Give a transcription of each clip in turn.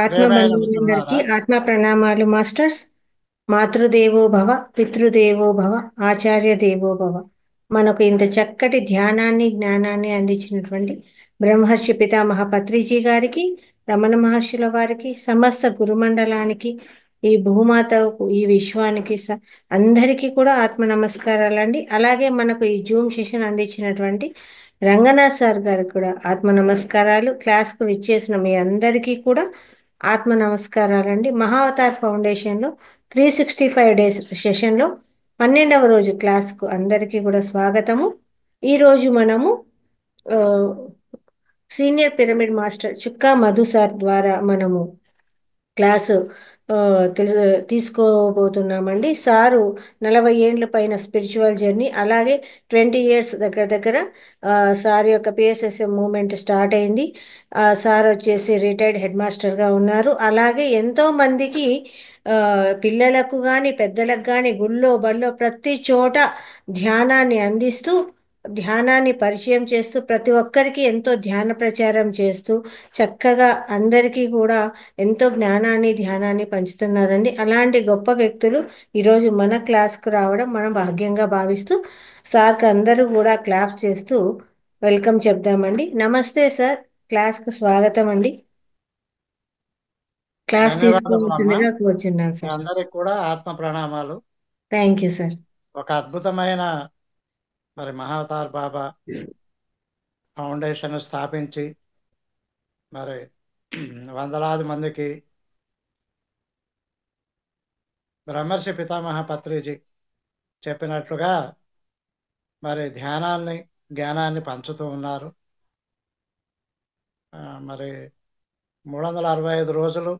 ఆత్మ ప్రియమైన బంధువులందరికీ మిత్రులారా, ఆత్మ ప్రణామాలు మాస్టర్స్. మాతృదేవో భవ, పితృదేవో భవ, ఆచార్య దేవో భవ. మనకు ఇంత చక్కటి ధ్యానాన్ని జ్ఞానాన్ని అందించినటువంటి బ్రహ్మర్షి పితామహ పత్రిజీ గారికి, రమణ మహర్షుల వారికి, సమస్త గురుమండలానికి, ఈ భూమాతకు, ఈ విశ్వానికి అందరికీ కూడా ఆత్మ నమస్కారాలండి. అలాగే మనకు ఈ జూమ్ సెషన్ అందించినటువంటి రంగనాథ్ సార్ గారికి కూడా ఆత్మ నమస్కారాలు. క్లాస్కు విచ్చేసిన మీ అందరికీ కూడా ఆత్మ నమస్కారాలండి. మహావతార్ ఫౌండేషన్లో 365 డేస్ సెషన్లో 12వ రోజు క్లాస్కు అందరికీ కూడా స్వాగతము. ఈరోజు మనము ఆ, సీనియర్ పిరమిడ్ మాస్టర్ చుక్కా మధు సార్ ద్వారా మనము క్లాసు ఆ, తెలుసు తీసుకోబోతున్నామండి. సారు 40 ఏళ్ల పైన స్పిరిచువల్ జర్నీ, అలాగే 20 ఇయర్స్ దగ్గర దగ్గర సార్ యొక్క పిఎస్ఎస్ఎం మూమెంట్ స్టార్ట్ అయింది. సార్ వచ్చేసి రిటైర్డ్ హెడ్ మాస్టర్గా ఉన్నారు. అలాగే ఎంతో మందికి ఆ, పిల్లలకు కానీ పెద్దలకు కానీ గుళ్ళో బళ్ళో ప్రతి చోట ధ్యానాన్ని అందిస్తూ, ధ్యానాన్ని పరిచయం చేస్తూ, ప్రతి ఒక్కరికి ఎంతో ధ్యాన ప్రచారం చేస్తూ చక్కగా అందరికీ కూడా ఎంతో జ్ఞానాన్ని ధ్యానాన్ని పంచుతున్నారండి. అలాంటి గొప్ప వ్యక్తులు ఈరోజు మన క్లాస్కు రావడం మనం భాగ్యంగా భావిస్తూ సార్కి అందరూ కూడా క్లాప్స్ చేస్తూ వెల్కమ్ చెప్దామండి. నమస్తే సార్, క్లాస్కు స్వాగతం అండి. క్లాస్ ధన్యవాదములమ్మా. తీసుకోవాల్సిందిగా కోరుచున్నాను మీ సార్. అందరికి కూడా ఆత్మ ప్రణామాలు. Thank you sir. ఒక అద్భుతమైన మహావతార్ బాబా ఫౌండేషన్ స్థాపించి మరి వందలాది మందికి బ్రహ్మర్షి పితామహ పత్రిజీ చెప్పినట్లుగా ధ్యానాన్ని జ్ఞానాన్ని పంచుతూ ఉన్నారు. మరి 365 రోజులు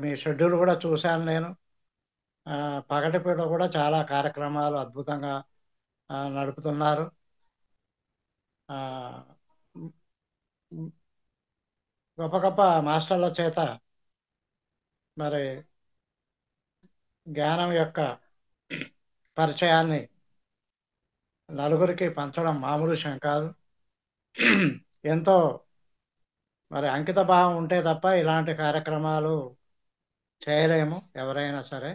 మీ షెడ్యూల్ కూడా చూశాను నేను. పగటిపూట కూడా చాలా కార్యక్రమాలు అద్భుతంగా నడుపుతున్నారు. ఆ, గొప్ప గొప్ప మాస్టర్ల చేత మరి జ్ఞానం యొక్క పరిచయాన్ని నలుగురికి పంచడం మామూలు విషయం కాదు. ఎంతో అంకిత భావం ఉంటే తప్ప ఇలాంటి కార్యక్రమాలు చేయలేము ఎవరైనా సరే.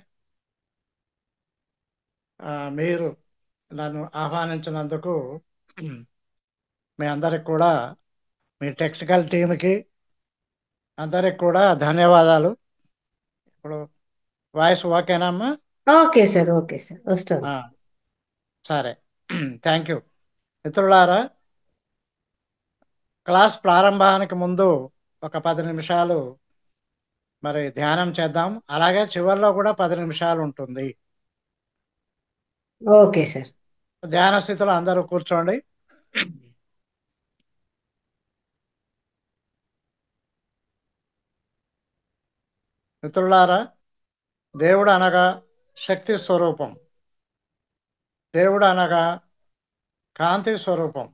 మీరు నన్ను ఆహ్వానించినందుకు మీ అందరికి కూడా, మీ టెక్నికల్ టీంకి అందరికి కూడా ధన్యవాదాలు. ఇప్పుడు వాయిస్ ఓకేనమ్మా? ఓకే సార్, ఓకే సార్, వస్తుంది సార్. సరే. Thank you. మిత్రులారా, క్లాస్ ప్రారంభానికి ముందు ఒక 10 నిమిషాలు ధ్యానం చేద్దాం. అలాగే చివరిలో కూడా 10 నిమిషాలు ఉంటుంది. Okay sir. ధ్యాన స్థితిలో అందరూ కూర్చోండి. మిత్రులారా, దేవుడు అనగా శక్తి స్వరూపం, దేవుడు అనగా కాంతి స్వరూపం,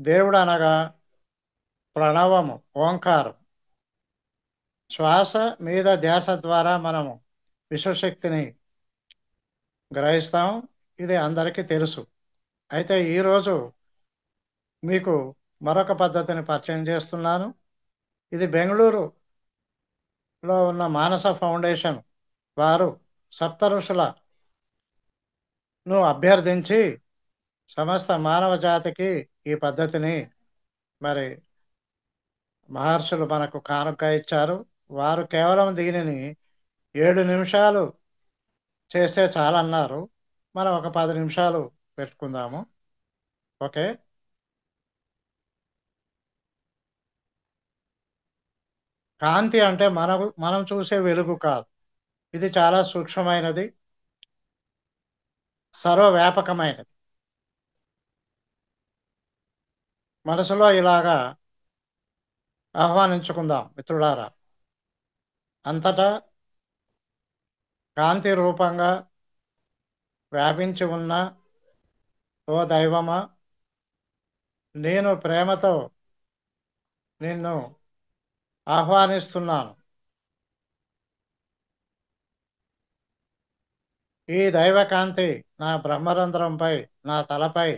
దేవుడు అనగా ప్రణవము, ఓంకారం. శ్వాస మీద ధ్యాస ద్వారా మనము విశ్వశక్తిని గ్రహిస్తాం. ఇది అందరికీ తెలుసు. అయితే ఈరోజు మీకు మరొక పద్ధతిని పరిచయం చేస్తున్నాను. ఇది బెంగళూరులో ఉన్న మానస ఫౌండేషన్ వారు సప్త ఋషులను అభ్యర్థించి సమస్త మానవ జాతికి ఈ పద్ధతిని మరి మహర్షులు మనకు కానుక ఇచ్చారు. వారు కేవలం దీనిని 7 నిమిషాలు చేస్తే చాలన్నారు. మనం ఒక 10 నిమిషాలు పెట్టుకుందాము. ఓకే. కాంతి అంటే మనం చూసే వెలుగు కాదు. ఇది చాలా సూక్ష్మమైనది, సర్వవ్యాపకమైనది. మనసులో ఇలాగా ఆహ్వానించుకుందాం మిత్రులారా. అంతటా కాంతి రూపంగా వ్యాపించి ఉన్న ఓ దైవమా, నేను ప్రేమతో నిన్ను ఆహ్వానిస్తున్నాను. ఈ దైవకాంతి నా బ్రహ్మరంధ్రంపై, నా తలపై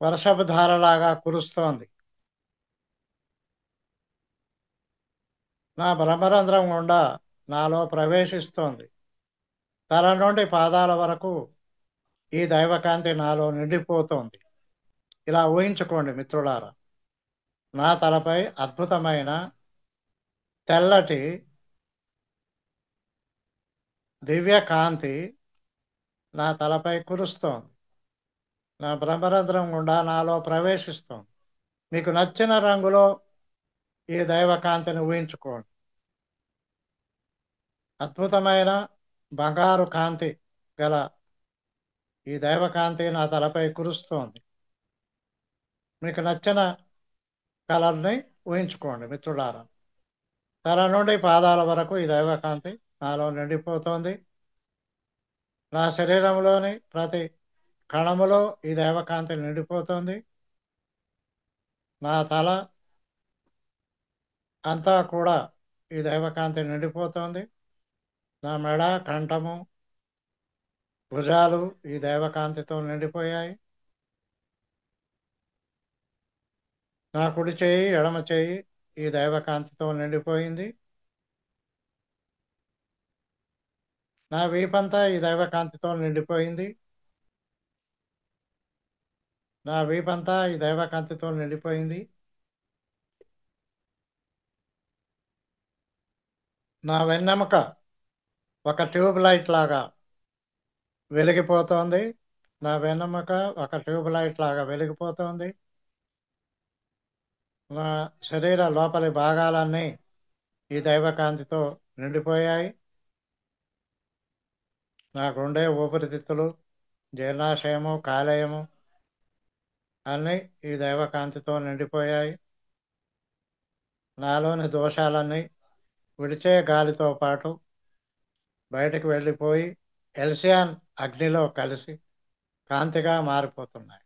వర్షపు ధారలాగా కురుస్తోంది. నా బ్రహ్మరంధ్రం గుండా నాలో ప్రవేశిస్తోంది. తల నుండి పాదాల వరకు ఈ దైవకాంతి నాలో నిండిపోతోంది. ఇలా ఊహించుకోండి మిత్రులారా. నా తలపై అద్భుతమైన తెల్లటి దివ్య కాంతి నా తలపై కురుస్తోంది. నా బ్రహ్మరంధ్రం గుండా నాలో ప్రవేశిస్తోంది. మీకు నచ్చిన రంగులో ఈ దైవకాంతిని ఊహించుకోండి. అద్భుతమైన బంగారు కాంతి గల ఈ దైవకాంతి నా తలపై కురుస్తోంది. మీకు నచ్చిన కలర్ని ఊహించుకోండి మిత్రులారా. తల నుండి పాదాల వరకు ఈ దైవకాంతి నాలో నిండిపోతోంది. నా శరీరంలోని ప్రతి కణములో ఈ దైవకాంతి నిండిపోతుంది. నా తల అంతా కూడా ఈ దైవకాంతి నిండిపోతుంది. నా మెడ, కంఠము, భుజాలు ఈ దైవకాంతితో నిండిపోయాయి. నా కుడి చేయి, ఎడమ చేయి ఈ దైవకాంతితో నిండిపోయింది. నా వీపంతా ఈ దైవకాంతితో నిండిపోయింది. నా వీపంతా ఈ దైవకాంతితో నిండిపోయింది. నా వెన్నెముక ఒక ట్యూబ్ లైట్ లాగా వెలిగిపోతోంది. నా వెన్నెముక ఒక ట్యూబ్ లైట్ లాగా వెలిగిపోతోంది. నా శరీర లోపలి భాగాలన్నీ ఈ దైవకాంతితో నిండిపోయాయి. నా గుండె, ఊపిరితిత్తులు, జీర్ణాశయము, కాలేయము అన్నీ ఈ దైవకాంతితో నిండిపోయాయి. నాలోని దోషాలన్నీ విడిచే గాలితో పాటు బయటకు వెళ్ళిపోయి ఎల్సియాన్ అగ్నిలో కలిసి కాంతిగా మారిపోతున్నాయి.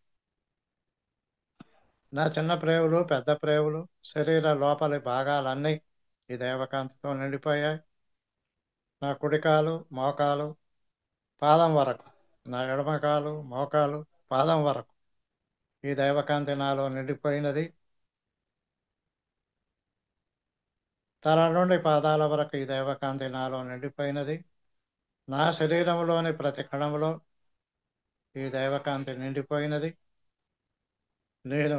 నా చిన్న ప్రేవులు, పెద్ద ప్రేవులు, శరీర లోపలి భాగాలన్నీ ఈ దైవకాంతితో నిండిపోయాయి. నా కుడికాలు, మోకాలు, పాదం వరకు, నా ఎడమకాలు, మోకాలు, పాదం వరకు ఈ దైవకాంతి నాలో నిండిపోయినది. తల నుండి పాదాల వరకు ఈ దైవకాంతి నాలో నిండిపోయినది. నా శరీరంలోని ప్రతి కణంలో ఈ దైవకాంతి నిండిపోయినది. నేను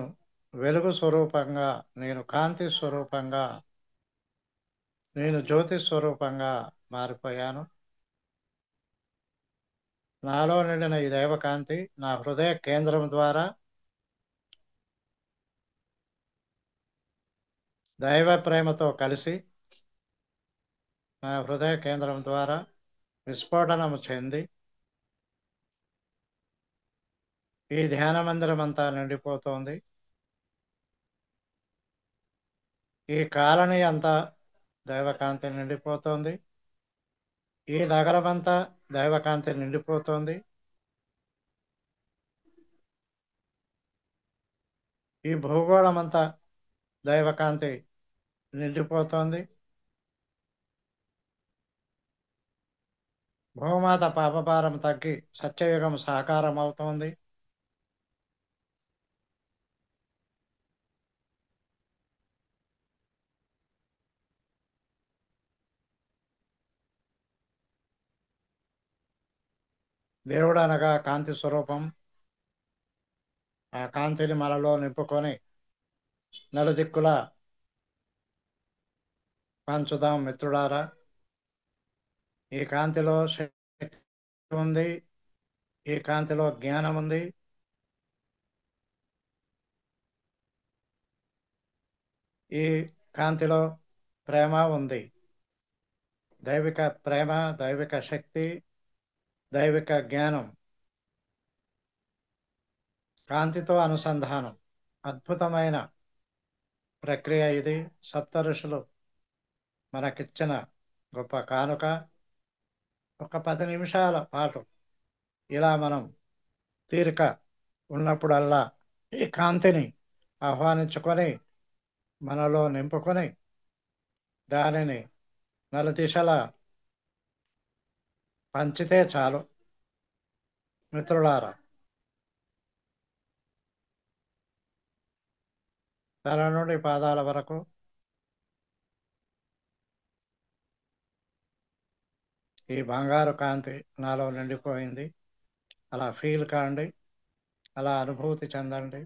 వెలుగు స్వరూపంగా, నేను కాంతి స్వరూపంగా, నేను జ్యోతి స్వరూపంగా మారిపోయాను. నాలో నిండిన ఈ దైవకాంతి నా హృదయ కేంద్రం ద్వారా దైవ ప్రేమతో కలిసి నా హృదయ కేంద్రం ద్వారా విస్ఫోటనము చెంది ఈ ధ్యాన మందిరం అంతా నిండిపోతోంది. ఈ కాలనీ అంతా దైవకాంతి నిండిపోతోంది. ఈ నగరం అంతా దైవకాంతి నిండిపోతోంది. ఈ భూగోళం అంతా దైవకాంతి నిండిపోతోంది. భూమాత పాపభారం తగ్గి సత్యయుగం సాకారం అవుతోంది. దేవుడు అనగా కాంతి స్వరూపం. ఆ కాంతిని మనలో నింపుకొని నలుదిక్కులా పంచుదాం మిత్రులారా. ఈ కాంతిలో శక్తి ఉంది, ఈ కాంతిలో జ్ఞానం ఉంది, ఈ కాంతిలో ప్రేమ ఉంది. దైవిక ప్రేమ, దైవిక శక్తి, దైవిక జ్ఞానం, కాంతితో అనుసంధానం. అద్భుతమైన ప్రక్రియ ఇది. సప్త ఋషులు మనకిచ్చిన గొప్ప కానుక. ఒక 10 నిమిషాల పాటు ఇలా మనం తీరిక ఉన్నప్పుడల్లా ఈ కాంతిని ఆహ్వానించుకొని మనలో నింపుకొని దానిని నలుదిశలా పంచితే చాలు మిత్రులారా. తల నుండి పాదాల వరకు ఈ బంగారు కాంతి నాలో నిండిపోయింది. అలా ఫీల్ కాండి, అలా అనుభూతి చెందండి.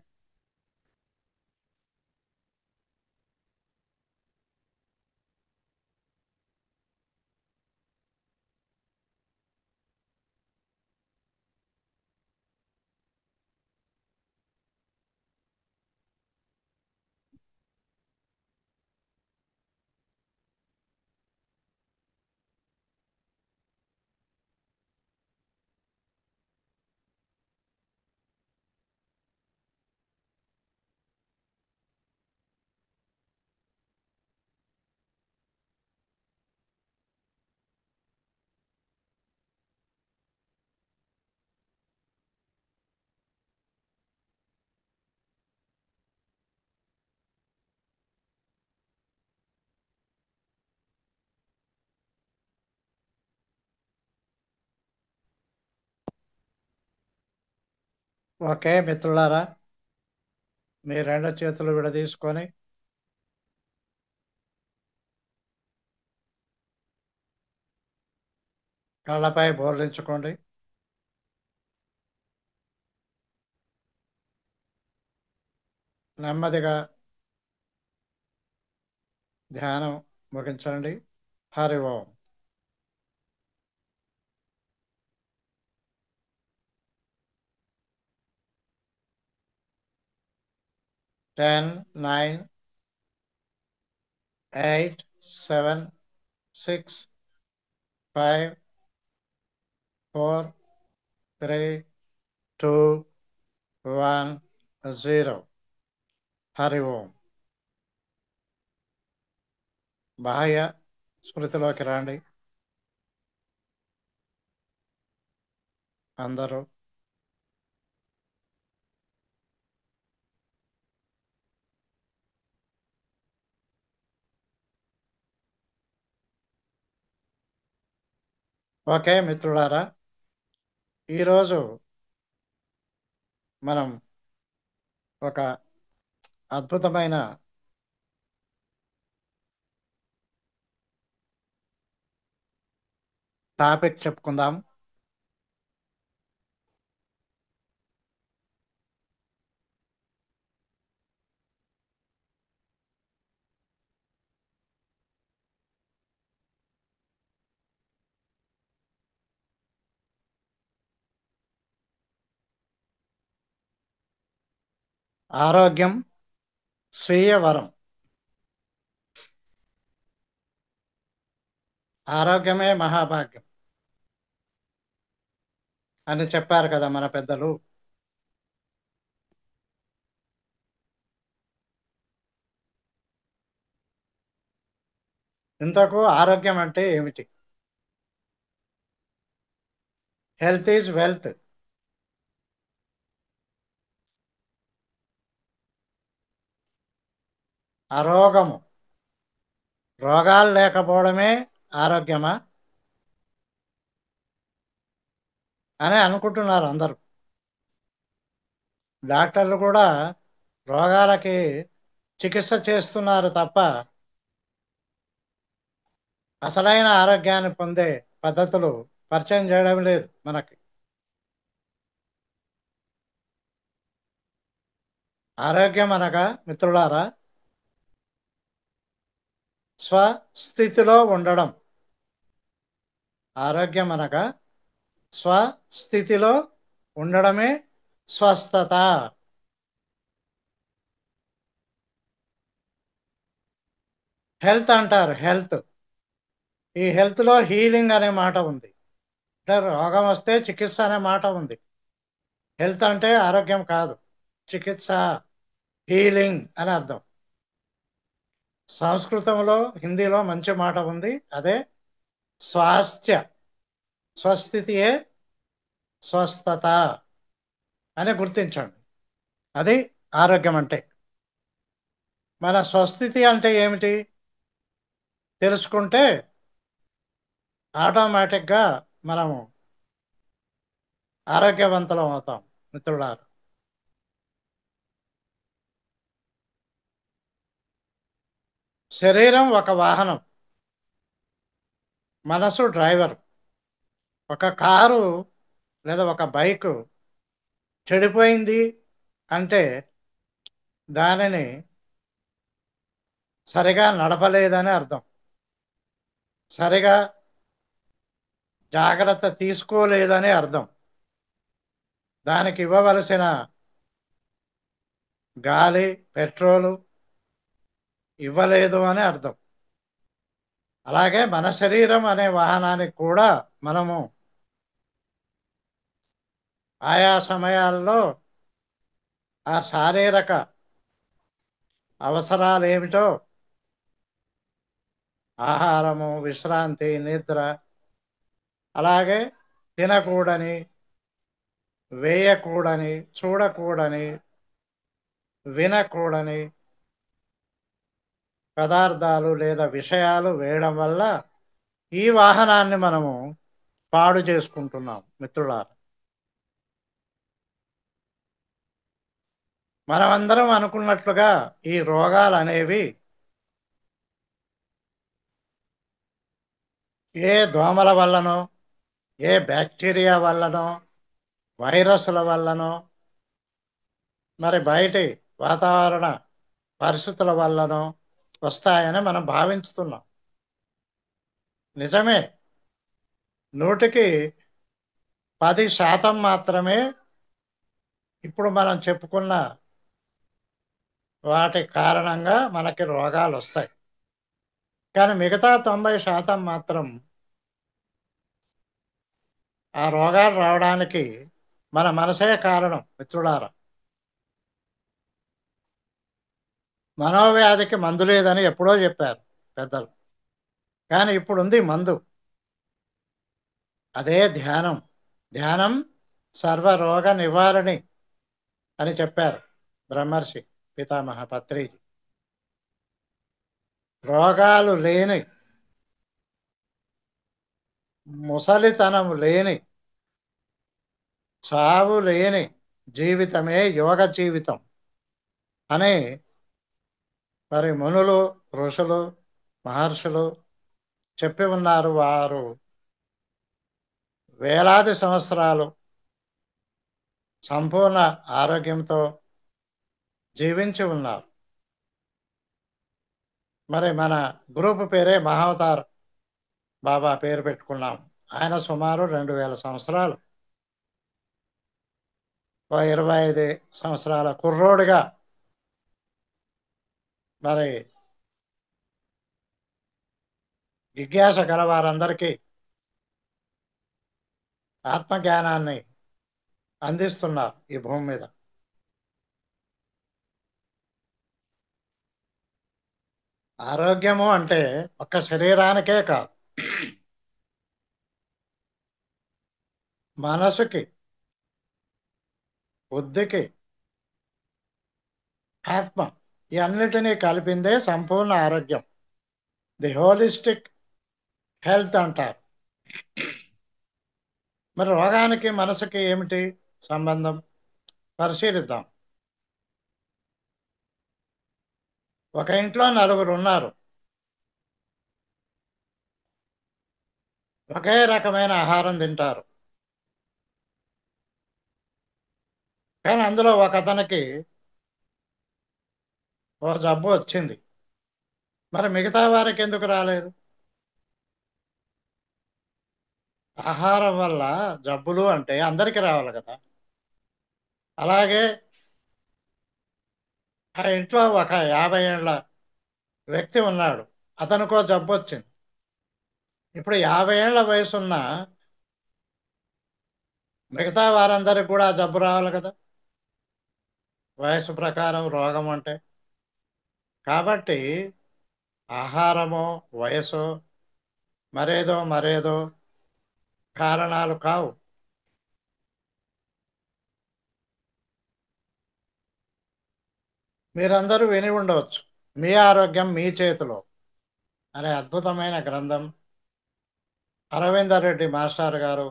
ఓకే మిత్రులారా, మీ రెండు చేతులు విడదీసుకొని కళ్ళపై బోర్లించుకోండి. నెమ్మదిగా ధ్యానం ముగించండి. హరి ఓం. 10, 9, 8, 7, 6, 5, 4, 3, 2, 1, 0. హరి ఓం. బాహ్య స్మృతిలోకి రండి. అందరూ ఓకే మిత్రులారా, ఈరోజు మనం ఒక అద్భుతమైన టాపిక్ చెప్పుకుందాం. ఆరోగ్యం స్వీయ వరం. ఆరోగ్యమే మహాభాగ్యం అని చెప్పారు కదా మన పెద్దలు. ఇంతకు ఆరోగ్యం అంటే ఏమిటి? Health is wealth. అరోగము, రోగాలు లేకపోవడమే ఆరోగ్యమా అని అనుకుంటున్నారు అందరూ. డాక్టర్లు కూడా రోగాలకి చికిత్స చేస్తున్నారు తప్ప అసలైన ఆరోగ్యాన్ని పొందే పద్ధతులు పరిచయం చేయడం లేదు మనకి. ఆరోగ్యం అనగా మిత్రులారా, స్వస్థితిలో ఉండడం. ఆరోగ్యం అనగా స్వస్థితిలో ఉండడమే స్వస్థత. హెల్త్ అంటారు, హెల్త్. ఈ హెల్త్లో హీలింగ్ అనే మాట ఉంది. అంటే రోగం వస్తే చికిత్స అనే మాట ఉంది. హెల్త్ అంటే ఆరోగ్యం కాదు, చికిత్స, హీలింగ్ అని అర్థం. సంస్కృతంలో, హిందీలో మంచి మాట ఉంది, అదే స్వాస్థ్య. స్వస్థితియే స్వస్థత అని గుర్తించండి. అది ఆరోగ్యం అంటే. మన స్వస్థితి అంటే ఏమిటి తెలుసుకుంటే ఆటోమేటిక్గా మనము ఆరోగ్యవంతులం అవుతాం మిత్రులారు. శరీరం ఒక వాహనం, మనసు డ్రైవర్. ఒక కారు లేదా ఒక బైకు చెడిపోయింది అంటే దానిని సరిగా నడపలేదని అర్థం, సరిగా జాగ్రత్త తీసుకోలేదని అర్థం, దానికి ఇవ్వవలసిన గాలి పెట్రోలు ఇవ్వలేదు అని అర్థం. అలాగే మన శరీరం అనే వాహనానికి కూడా మనము ఆయా సమయాల్లో ఆ శారీరక అవసరాలు ఏమిటో, ఆహారము, విశ్రాంతి, నిద్ర, అలాగే తినకూడని, వేయకూడని, చూడకూడని, వినకూడని పదార్థాలు లేదా విషయాలు వేయడం వల్ల ఈ వాహనాన్ని మనము పాడు చేసుకుంటున్నాం మిత్రులారా. మనమందరం అనుకున్నట్లుగా ఈ రోగాలు అనేవి ఏ దోమల వల్లనో, ఏ బ్యాక్టీరియా వల్లనో, వైరస్ల వల్లనో, మరి బయటి వాతావరణ పరిస్థితుల వల్లనో వస్తాయని మనం భావించుతున్నాం. నిజమే, 100కి 10% మాత్రమే ఇప్పుడు మనం చెప్పుకున్న వాటి కారణంగా మనకి రోగాలు వస్తాయి. కానీ మిగతా 90% మాత్రం ఆ రోగాలు రావడానికి మన మనసే కారణం మిత్రులారా. మనోవ్యాధికి మందు లేదని ఎప్పుడో చెప్పారు పెద్దలు, కానీ ఇప్పుడు ఉంది మందు. అదే ధ్యానం. ధ్యానం సర్వరోగ నివారణి అని చెప్పారు బ్రహ్మర్షి పితామహ పత్రిజీ. రోగాలు లేని, ముసలితనం లేని, చావు లేని జీవితమే యోగ జీవితం అని మరి మునులు, ఋషులు, మహర్షులు చెప్పి ఉన్నారు. వారు వేలాది సంవత్సరాలు సంపూర్ణ ఆరోగ్యంతో జీవించి ఉన్నారు. మరి మన గ్రూప్ పేరే మహావతార్ బాబా పేరు పెట్టుకున్నాం. ఆయన సుమారు 2000 సంవత్సరాలు, 25 సంవత్సరాల కుర్రోడిగా మరి జిజ్ఞాస గల వారందరికీ ఆత్మజ్ఞానాన్ని అందిస్తున్నారు ఈ భూమి మీద. ఆరోగ్యము అంటే ఒక్క శరీరానికే కాదు, మనసుకి, బుద్ధికి, ఆత్మ, ఈ అన్నిటినీ కలిపిందే సంపూర్ణ ఆరోగ్యం. ది హోలిస్టిక్ హెల్త్ అంటారు. మరి రోగానికి మనసుకి ఏమిటి సంబంధం పరిశీలిద్దాం. ఒక ఇంట్లో 4 ఉన్నారు. ఒకే రకమైన ఆహారం తింటారు. కానీ అందులో ఒక అతనికి ఓ జబ్బు వచ్చింది. మరి మిగతా వారికి ఎందుకు రాలేదు? ఆహారం వల్ల జబ్బులు అంటే అందరికీ రావాలి కదా. అలాగే ఆ ఇంట్లో ఒక 50 ఏళ్ళ వ్యక్తి ఉన్నాడు, అతనికో జబ్బు వచ్చింది. ఇప్పుడు 50 ఏళ్ల వయసున్న మిగతా వారందరికి కూడా ఆ జబ్బు రావాలి కదా, వయసు ప్రకారం రోగం అంటే. కాబట్టి ఆహారమో, వయసో, మరేదో మరేదో కారణాలు కావు. మీరందరూ విని ఉండవచ్చు మీ ఆరోగ్యం మీ చేతిలో అనే అద్భుతమైన గ్రంథం అరవిందరెడ్డి మాస్టర్ గారు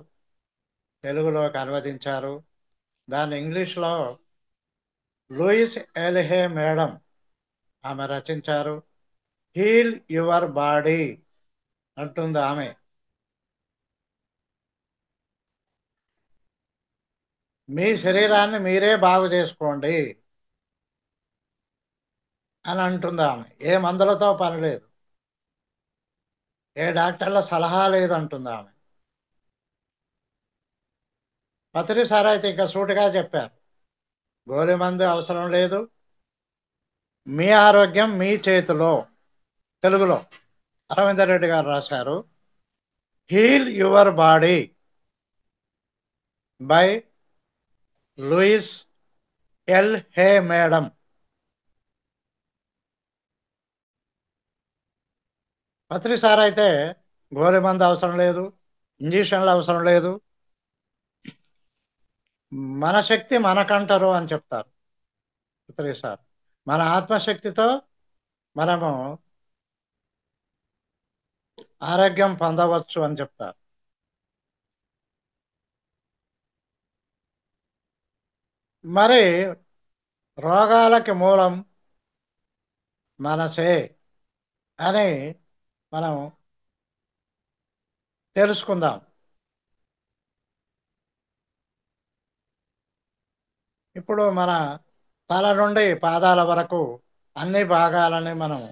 తెలుగులోకి అనువదించారు. దాన్ని ఇంగ్లీష్లో లూయిస్ ఎల్హే మేడం ఆమె రచించారు. హీల్ యువర్ బాడీ అంటుంది ఆమె. మీ శరీరాన్ని మీరే బాగు చేసుకోండి అని అంటుంది ఆమె. ఏ మందులతో పని లేదు, ఏ డాక్టర్ల సలహా లేదు అంటుంది ఆమె. పత్రి సార్ అయితే ఇంకా సూటిగా చెప్పారు, గోలి మందు అవసరం లేదు, మీ ఆరోగ్యం మీ చేతిలో. తెలుగులో అరవిందరెడ్డి గారు రాశారు, heal your body by Louise L Hay madam. Patri sir అయితే గోలి మందు అవసరం లేదు, ఇంజక్షన్లు అవసరం లేదు, మన శక్తి మనకంటారు అని చెప్తారు పత్రి సార్. మన ఆత్మశక్తితో మనము ఆరోగ్యం పొందవచ్చు అని చెప్తారు. మరి రోగాలకి మూలం మనసే అని మనం తెలుసుకుందాం. ఇప్పుడు మన తల నుండి పాదాల వరకు అన్ని భాగాలని మనం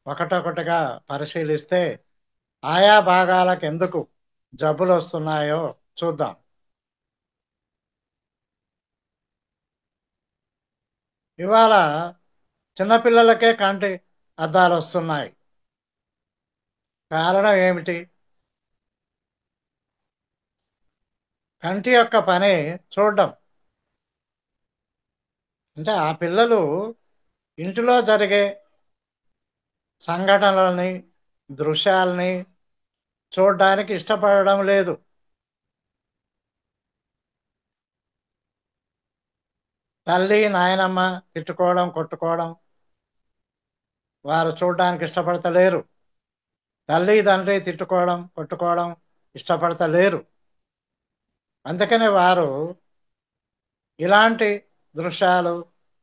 ఒకటొకటిగా పరిశీలిస్తే ఆయా భాగాలకు ఎందుకు జబ్బులు వస్తున్నాయో చూద్దాం. ఇవాళ చిన్నపిల్లలకే కంటి అద్దాలు వస్తున్నాయి. కారణం ఏమిటి? కంటి యొక్క పని చూడడం. అంటే ఆ పిల్లలు ఇంటిలో జరిగే సంఘటనలని, దృశ్యాలని చూడడానికి ఇష్టపడడం లేదు. తల్లి నాయనమ్మ తిట్టుకోవడం, కొట్టుకోవడం వారు చూడడానికి ఇష్టపడతలేరు. తల్లి తండ్రి తిట్టుకోవడం, కొట్టుకోవడం ఇష్టపడతలేరు. అందుకని వారు ఇలాంటి దృశ్యాలు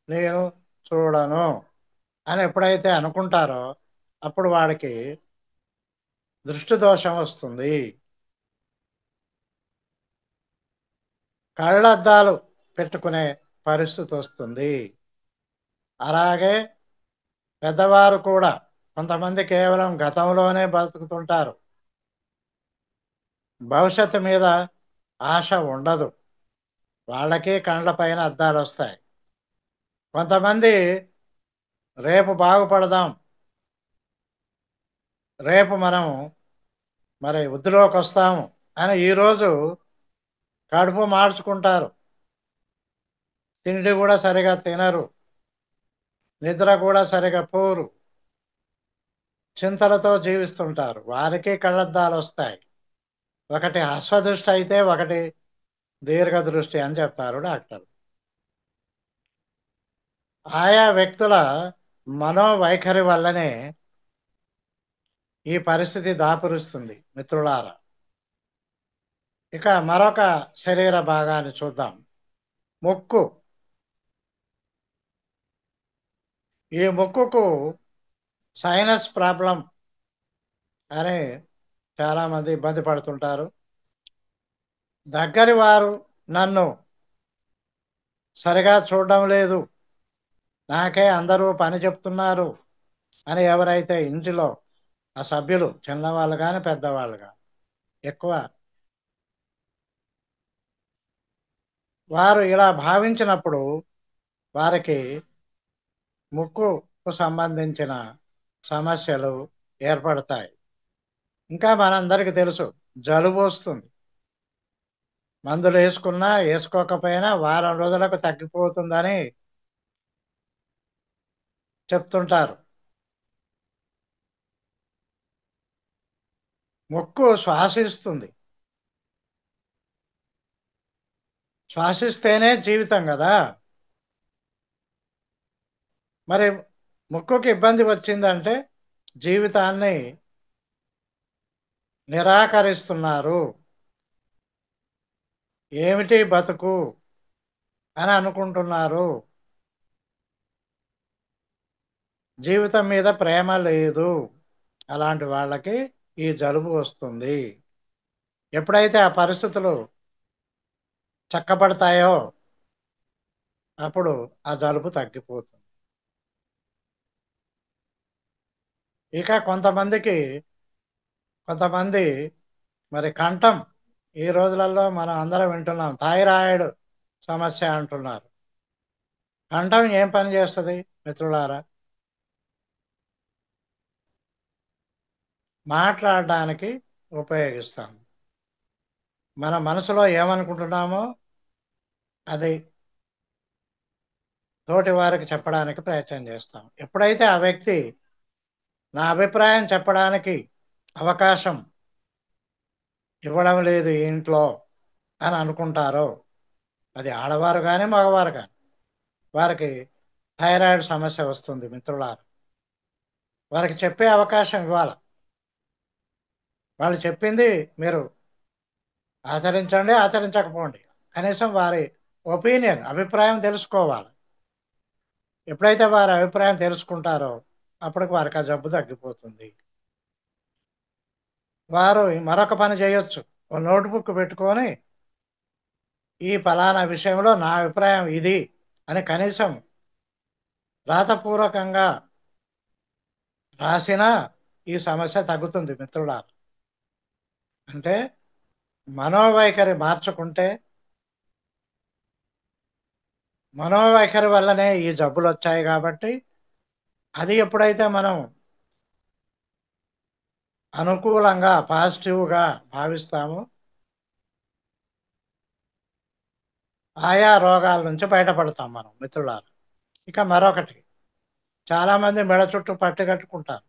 నేను చూడను అని ఎప్పుడైతే అనుకుంటారో అప్పుడు వాడికి దృష్టి దోషం వస్తుంది. కళ్ళద్దాలు పెట్టుకునే పరిస్థితి వస్తుంది. అలాగే పెద్దవారు కూడా కొంతమంది కేవలం గతంలోనే బతుకుతుంటారు, భవిష్యత్తు మీద ఆశ ఉండదు, వాళ్ళకి కళ్ళ పైన అద్దాలు వస్తాయి. కొంతమంది రేపు బాగుపడదాం, రేపు మనం మరి వృద్ధిలోకి వస్తాము అని ఈరోజు కడుపు మార్చుకుంటారు, తిండి కూడా సరిగా తినరు, నిద్ర కూడా సరిగా పోరు, చింతలతో జీవిస్తుంటారు. వారికి కళ్ళద్దాలు వస్తాయి. ఒకటి అశ్వదృష్టి అయితే ఒకటి దీర్ఘదృష్టి అని చెప్తారు డాక్టర్. ఆయా వ్యక్తుల మనోవైఖరి వల్లనే ఈ పరిస్థితి దాపురుస్తుంది మిత్రులారా. ఇక మరొక శరీర భాగాన్ని చూద్దాం, ముక్కు. ఈ ముక్కుకు సైనస్ ప్రాబ్లం అని చాలామంది ఇబ్బంది పడుతుంటారు. దగ్గరి వారు నన్ను సరిగా చూడడం లేదు, నాకే అందరూ పని చెప్తున్నారు అని ఎవరైతే ఇంటిలో ఆ సభ్యులు, చిన్నవాళ్ళు కానీ పెద్దవాళ్ళు కానీ ఎక్కువ వారు ఇలా భావించినప్పుడు వారికి ముక్కుకు సంబంధించిన సమస్యలు ఏర్పడతాయి. ఇంకా మనందరికీ తెలుసు, జలుబు వస్తుంది, మందులు వేసుకున్నా వేసుకోకపోయినా వారం రోజులకు తగ్గిపోతుందని చెప్తుంటారు. ముక్కు శ్వాసిస్తుంది, శ్వాసిస్తేనే జీవితం కదా. మరి ముక్కుకి ఇబ్బంది వచ్చిందంటే జీవితాన్ని నిరాకరిస్తున్నారు, ఏమిటి బతుకు అని అనుకుంటున్నారు, జీవితం మీద ప్రేమ లేదు. అలాంటి వాళ్ళకి ఈ జలుబు వస్తుంది. ఎప్పుడైతే ఆ పరిస్థితులు చక్కబడతాయో అప్పుడు ఆ జలుబు తగ్గిపోతుంది. ఇక కొంతమంది మరి కంఠం, ఈ రోజులలో మనం అందరం వింటున్నాం థైరాయిడ్ సమస్య అంటున్నారు. కంఠం ఏం పని చేస్తుంది మిత్రులారా? మాట్లాడడానికి ఉపయోగిస్తాం. మన మనసులో ఏమనుకుంటున్నామో అది తోటి వారికి చెప్పడానికి ప్రయత్నం చేస్తాం. ఎప్పుడైతే ఆ వ్యక్తి నా అభిప్రాయం చెప్పడానికి అవకాశం ఇవ్వడం లేదు ఈ ఇంట్లో అని అనుకుంటారో, అది ఆడవారు కానీ మగవారు కానీ, వారికి థైరాయిడ్ సమస్య వస్తుంది మిత్రులారా. వారికి చెప్పే అవకాశం ఇవ్వాలి. వాళ్ళు చెప్పింది మీరు ఆచరించండి, ఆచరించకపోండి, కనీసం వారి ఒపీనియన్, అభిప్రాయం తెలుసుకోవాలి. ఎప్పుడైతే వారి అభిప్రాయం తెలుసుకుంటారో అప్పటికి వారికి ఆ జబ్బు తగ్గిపోతుంది. వారు మరొక పని చేయొచ్చు. ఓ నోట్బుక్ పెట్టుకొని ఈ ఫలానా విషయంలో నా అభిప్రాయం ఇది అని కనీసం రాతపూర్వకంగా రాసినా ఈ సమస్య తగ్గుతుంది మిత్రులారా. అంటే మనోవైఖరి మార్చుకుంటే, మనోవైఖరి వల్లనే ఈ జబ్బులు వచ్చాయి కాబట్టి అది ఎప్పుడైతే మనం అనుకూలంగా పాజిటివ్గా భావిస్తామో ఆయా రోగాల నుంచి బయటపడతాం మనం మిత్రులారా. ఇక మరొకటి, చాలామంది మెడ చుట్టూ పట్టి కట్టుకుంటారు.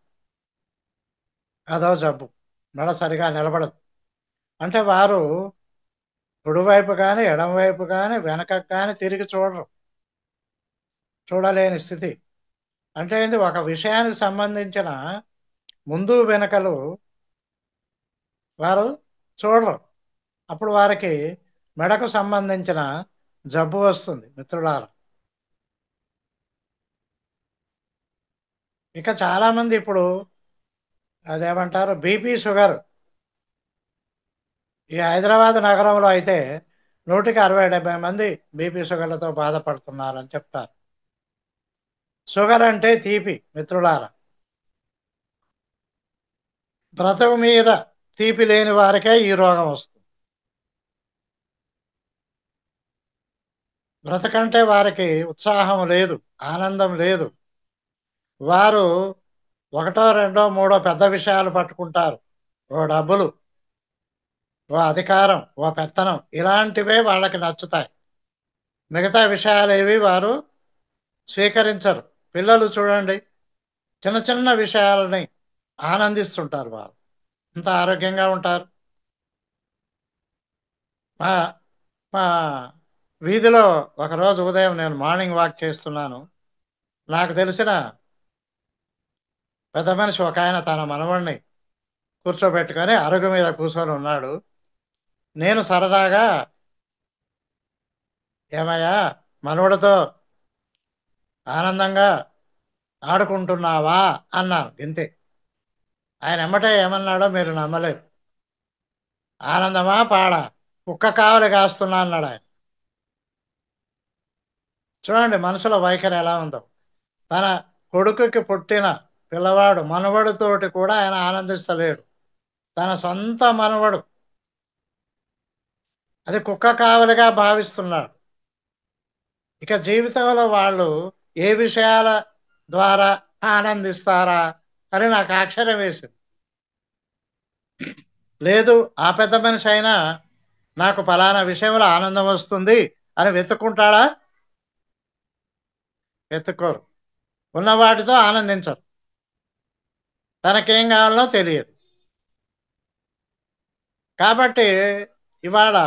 అదో జబ్బు, మెడ సరిగా నిలబడదు. అంటే వారు కుడివైపు కానీ ఎడమవైపు కానీ వెనకకు కానీ తిరిగి చూడలేని స్థితి. అంటే ఏంది, ఒక విషయానికి సంబంధించిన ముందు వెనకలు వారు చూడరు. అప్పుడు వారికి మెడకు సంబంధించిన జబ్బు వస్తుంది మిత్రులారా. ఇక చాలామంది ఇప్పుడు అదేమంటారు బీపీ షుగర్, ఈ హైదరాబాద్ నగరంలో అయితే 160-70 మంది బీపీ షుగర్లతో బాధపడుతున్నారని చెప్తారు. షుగర్ అంటే తీపి మిత్రులారా. బ్రతుకు మీద తీపి లేని వారికే ఈ రోగం వస్తుంది. బ్రతకంటే వారికి ఉత్సాహం లేదు, ఆనందం లేదు. వారు ఒకటో రెండో మూడో పెద్ద విషయాలు పట్టుకుంటారు. ఓ డబ్బులు, ఓ అధికారం, ఓ పెత్తనం, ఇలాంటివే వాళ్ళకి నచ్చుతాయి. మిగతా విషయాలేవి వారు స్వీకరించరు. పిల్లలు చూడండి, చిన్న చిన్న విషయాలని ఆనందిస్తుంటారు. వారు ఇంత ఆరోగ్యంగా ఉంటారు. మా మా వీధిలో ఒకరోజు ఉదయం నేను మార్నింగ్ వాక్ చేస్తున్నాను. నాకు తెలిసిన పెద్ద మనిషి ఒక ఆయన తన మనవడిని కూర్చోబెట్టుకొని అరుగు మీద కూర్చొని ఉన్నాడు. నేను సరదాగా, ఏమయ్యా మనవడితో ఆనందంగా ఆడుకుంటున్నావా అన్నాను, ఇంతే. ఆయన ఎమ్మటే ఏమన్నాడో మీరు నమ్మలేరు. ఆనందమా పాడా, కుక్క కావలి కాస్తున్నా అన్నాడు ఆయన. చూడండి మనసులో వైఖరి ఎలా ఉందో. తన కొడుకుకి పుట్టిన పిల్లవాడు మనవడితోటి కూడా ఆయన ఆనందిస్తలేడు. తన సొంత మనవడు, అది కుక్క కావలిగా భావిస్తున్నాడు. ఇక జీవితంలో వాళ్ళు ఏ విషయాల ద్వారా ఆనందిస్తారా అని నాకు ఆశ్చర్యం వేసింది. లేదు, ఆ పెద్ద మనిషి అయినా నాకు ఫలానా విషయంలో ఆనందం వస్తుంది అని వెతుక్కుంటాడా? వెతుక్కోరు. ఉన్న వాటితో ఆనందించరు. తనకేం కావాలనో తెలియదు. కాబట్టి ఇవాళ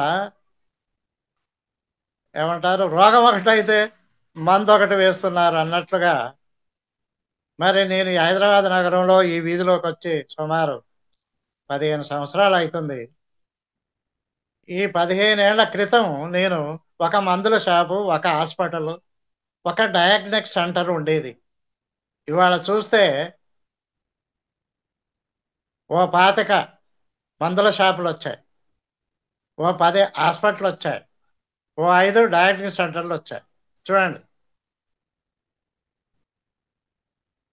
ఏమంటారు, రోగం ఒకటైతే మందు ఒకటి వేస్తున్నారు అన్నట్లుగా. మరి నేను ఈ హైదరాబాద్ నగరంలో ఈ వీధిలోకి వచ్చి సుమారు 15 సంవత్సరాలు అవుతుంది. ఈ 15 ఏళ్ల క్రితం నేను ఒక మందుల షాపు, ఒక హాస్పిటల్, ఒక డయాగ్నోస్టిక్ సెంటర్ ఉండేది. ఇవాళ చూస్తే ఓ 25 మందుల షాపులు వచ్చాయి, ఓ 10 హాస్పిటల్ వచ్చాయి, ఓ 5 డయాగ్నోస్టిక్ సెంటర్లు వచ్చాయి. చూడండి,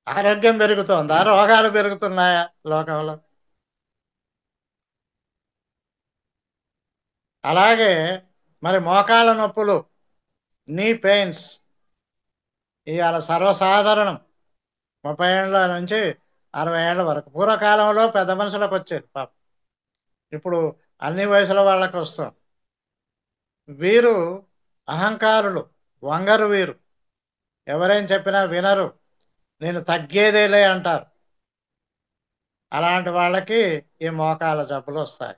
ఆరోగ్యం పెరుగుతోందా, రోగాలు పెరుగుతున్నాయా లోకంలో? అలాగే మరి మోకాళ్ళ నొప్పులు, నీ పెయిన్స్ ఇవాళ సర్వసాధారణం. 30 ఏళ్ళ నుంచి 60 ఏళ్ళ వరకు. పూర్వకాలంలో పెద్ద మనుషులకు వచ్చేది పాపం. ఇప్పుడు అన్ని వయసుల వాళ్ళకి వస్తాం. వీరు అహంకారులు, వంగరు వీరు. ఎవరేం చెప్పినా వినరు, నేను తగ్గేదేలే అంటారు. అలాంటి వాళ్ళకి ఈ మోకాళ్ళ జబ్బులు వస్తాయి.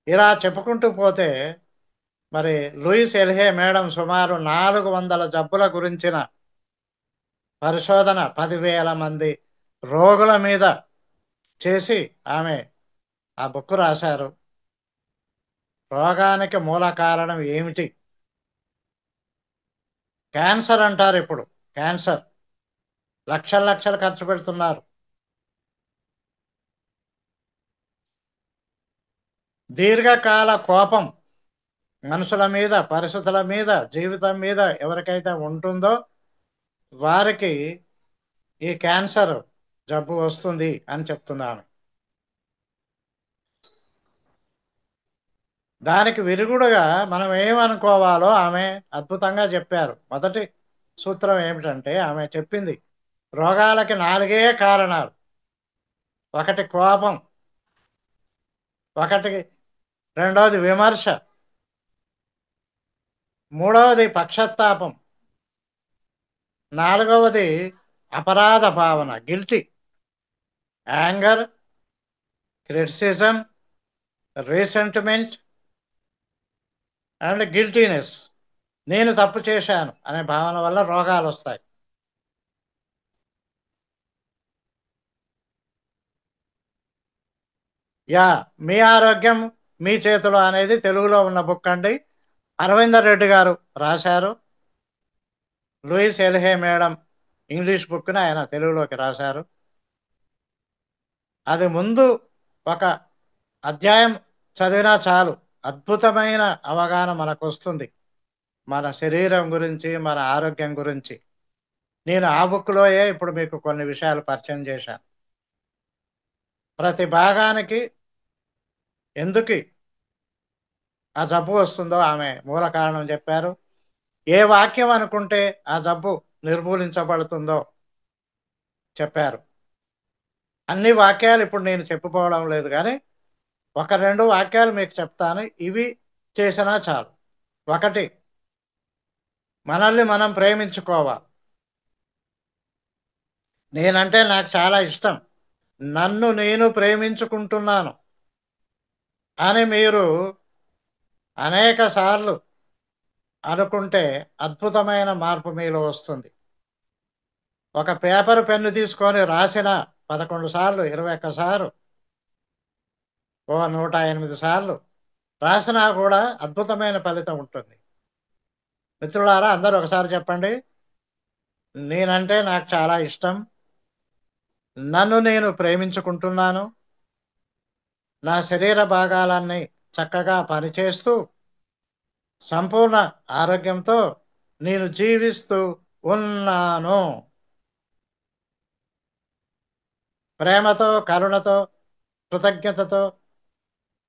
ఇలా చెప్పుకుంటూ పోతే మరి లూయిస్ ఎల్హే మేడం సుమారు 400 జబ్బుల గురించిన పరిశోధన 10,000 మంది రోగుల మీద చేసి ఆమె ఆ బుక్ రాశారు. రోగానికి మూల కారణం ఏమిటి? క్యాన్సర్ అంటారు. ఇప్పుడు క్యాన్సర్ లక్షలు లక్షలు ఖర్చు పెడుతున్నారు. దీర్ఘకాల కోపం మనుషుల మీద, పరిస్థితుల మీద, జీవితం మీద ఎవరికైతే ఉంటుందో వారికి ఈ క్యాన్సర్ జబ్బు వస్తుంది అని చెప్తున్నాను. దానికి విరుగుడుగా మనం ఏమనుకోవాలో ఆమె అద్భుతంగా చెప్పారు. మొదటి సూత్రం ఏమిటంటే ఆమె చెప్పింది, రోగాలకి 4 కారణాలు. ఒకటి కోపం, ఒకటి రెండవది విమర్శ, మూడవది పక్షతాపం, నాలుగవది అపరాధ భావన, guilty, anger, criticism, resentment and guiltiness. నేను తప్పు చేశాను అనే భావన వల్ల రోగాలు వస్తాయి. మీ ఆరోగ్యం మీ చేతిలో అనేది తెలుగులో ఉన్న బుక్ అండి. అరవిందర్ రెడ్డి గారు రాశారు. లూయిస్ ఎల్హే మేడం ఇంగ్లీష్ బుక్ని ఆయన తెలుగులోకి రాశారు. అది ముందు ఒక అధ్యాయం చదివినా చాలు, అద్భుతమైన అవగాహన మనకు వస్తుంది మన శరీరం గురించి, మన ఆరోగ్యం గురించి. నేను ఆ బుక్లోయే ఇప్పుడు మీకు కొన్ని విషయాలు పరిచయం చేశాను. ప్రతి భాగానికి ఎందుకు ఆ జబ్బు వస్తుందో ఆమె మూల కారణం చెప్పారు. ఏ వాక్యం అనుకుంటే ఆ జబ్బు నిర్మూలించబడుతుందో చెప్పారు. అన్ని వాక్యాలు ఇప్పుడు నేను చెప్పుకోవడం లేదు, కానీ 1-2 వాక్యాలు మీకు చెప్తాను. ఇవి చేసినా చాలు. ఒకటి, మనల్ని మనం ప్రేమించుకోవాలి. నేనంటే నాకు చాలా ఇష్టం, నన్ను నేను ప్రేమించుకుంటున్నాను అని మీరు అనేక సార్లు అనుకుంటే అద్భుతమైన మార్పు మీలో వస్తుంది. ఒక పేపర్ పెన్ను తీసుకొని రాసిన 11 సార్లు, 21 సార్లు, 108 సార్లు రాసినా కూడా అద్భుతమైన ఫలితం ఉంటుంది. మిత్రులారా, అందరూ ఒకసారి చెప్పండి, నేనంటే నాకు చాలా ఇష్టం, నన్ను నేను ప్రేమించుకుంటున్నాను, నా శరీర భాగాలన్నీ చక్కగా పనిచేస్తూ సంపూర్ణ ఆరోగ్యంతో నేను జీవిస్తూ ఉన్నాను. ప్రేమతో, కరుణతో, కృతజ్ఞతతో,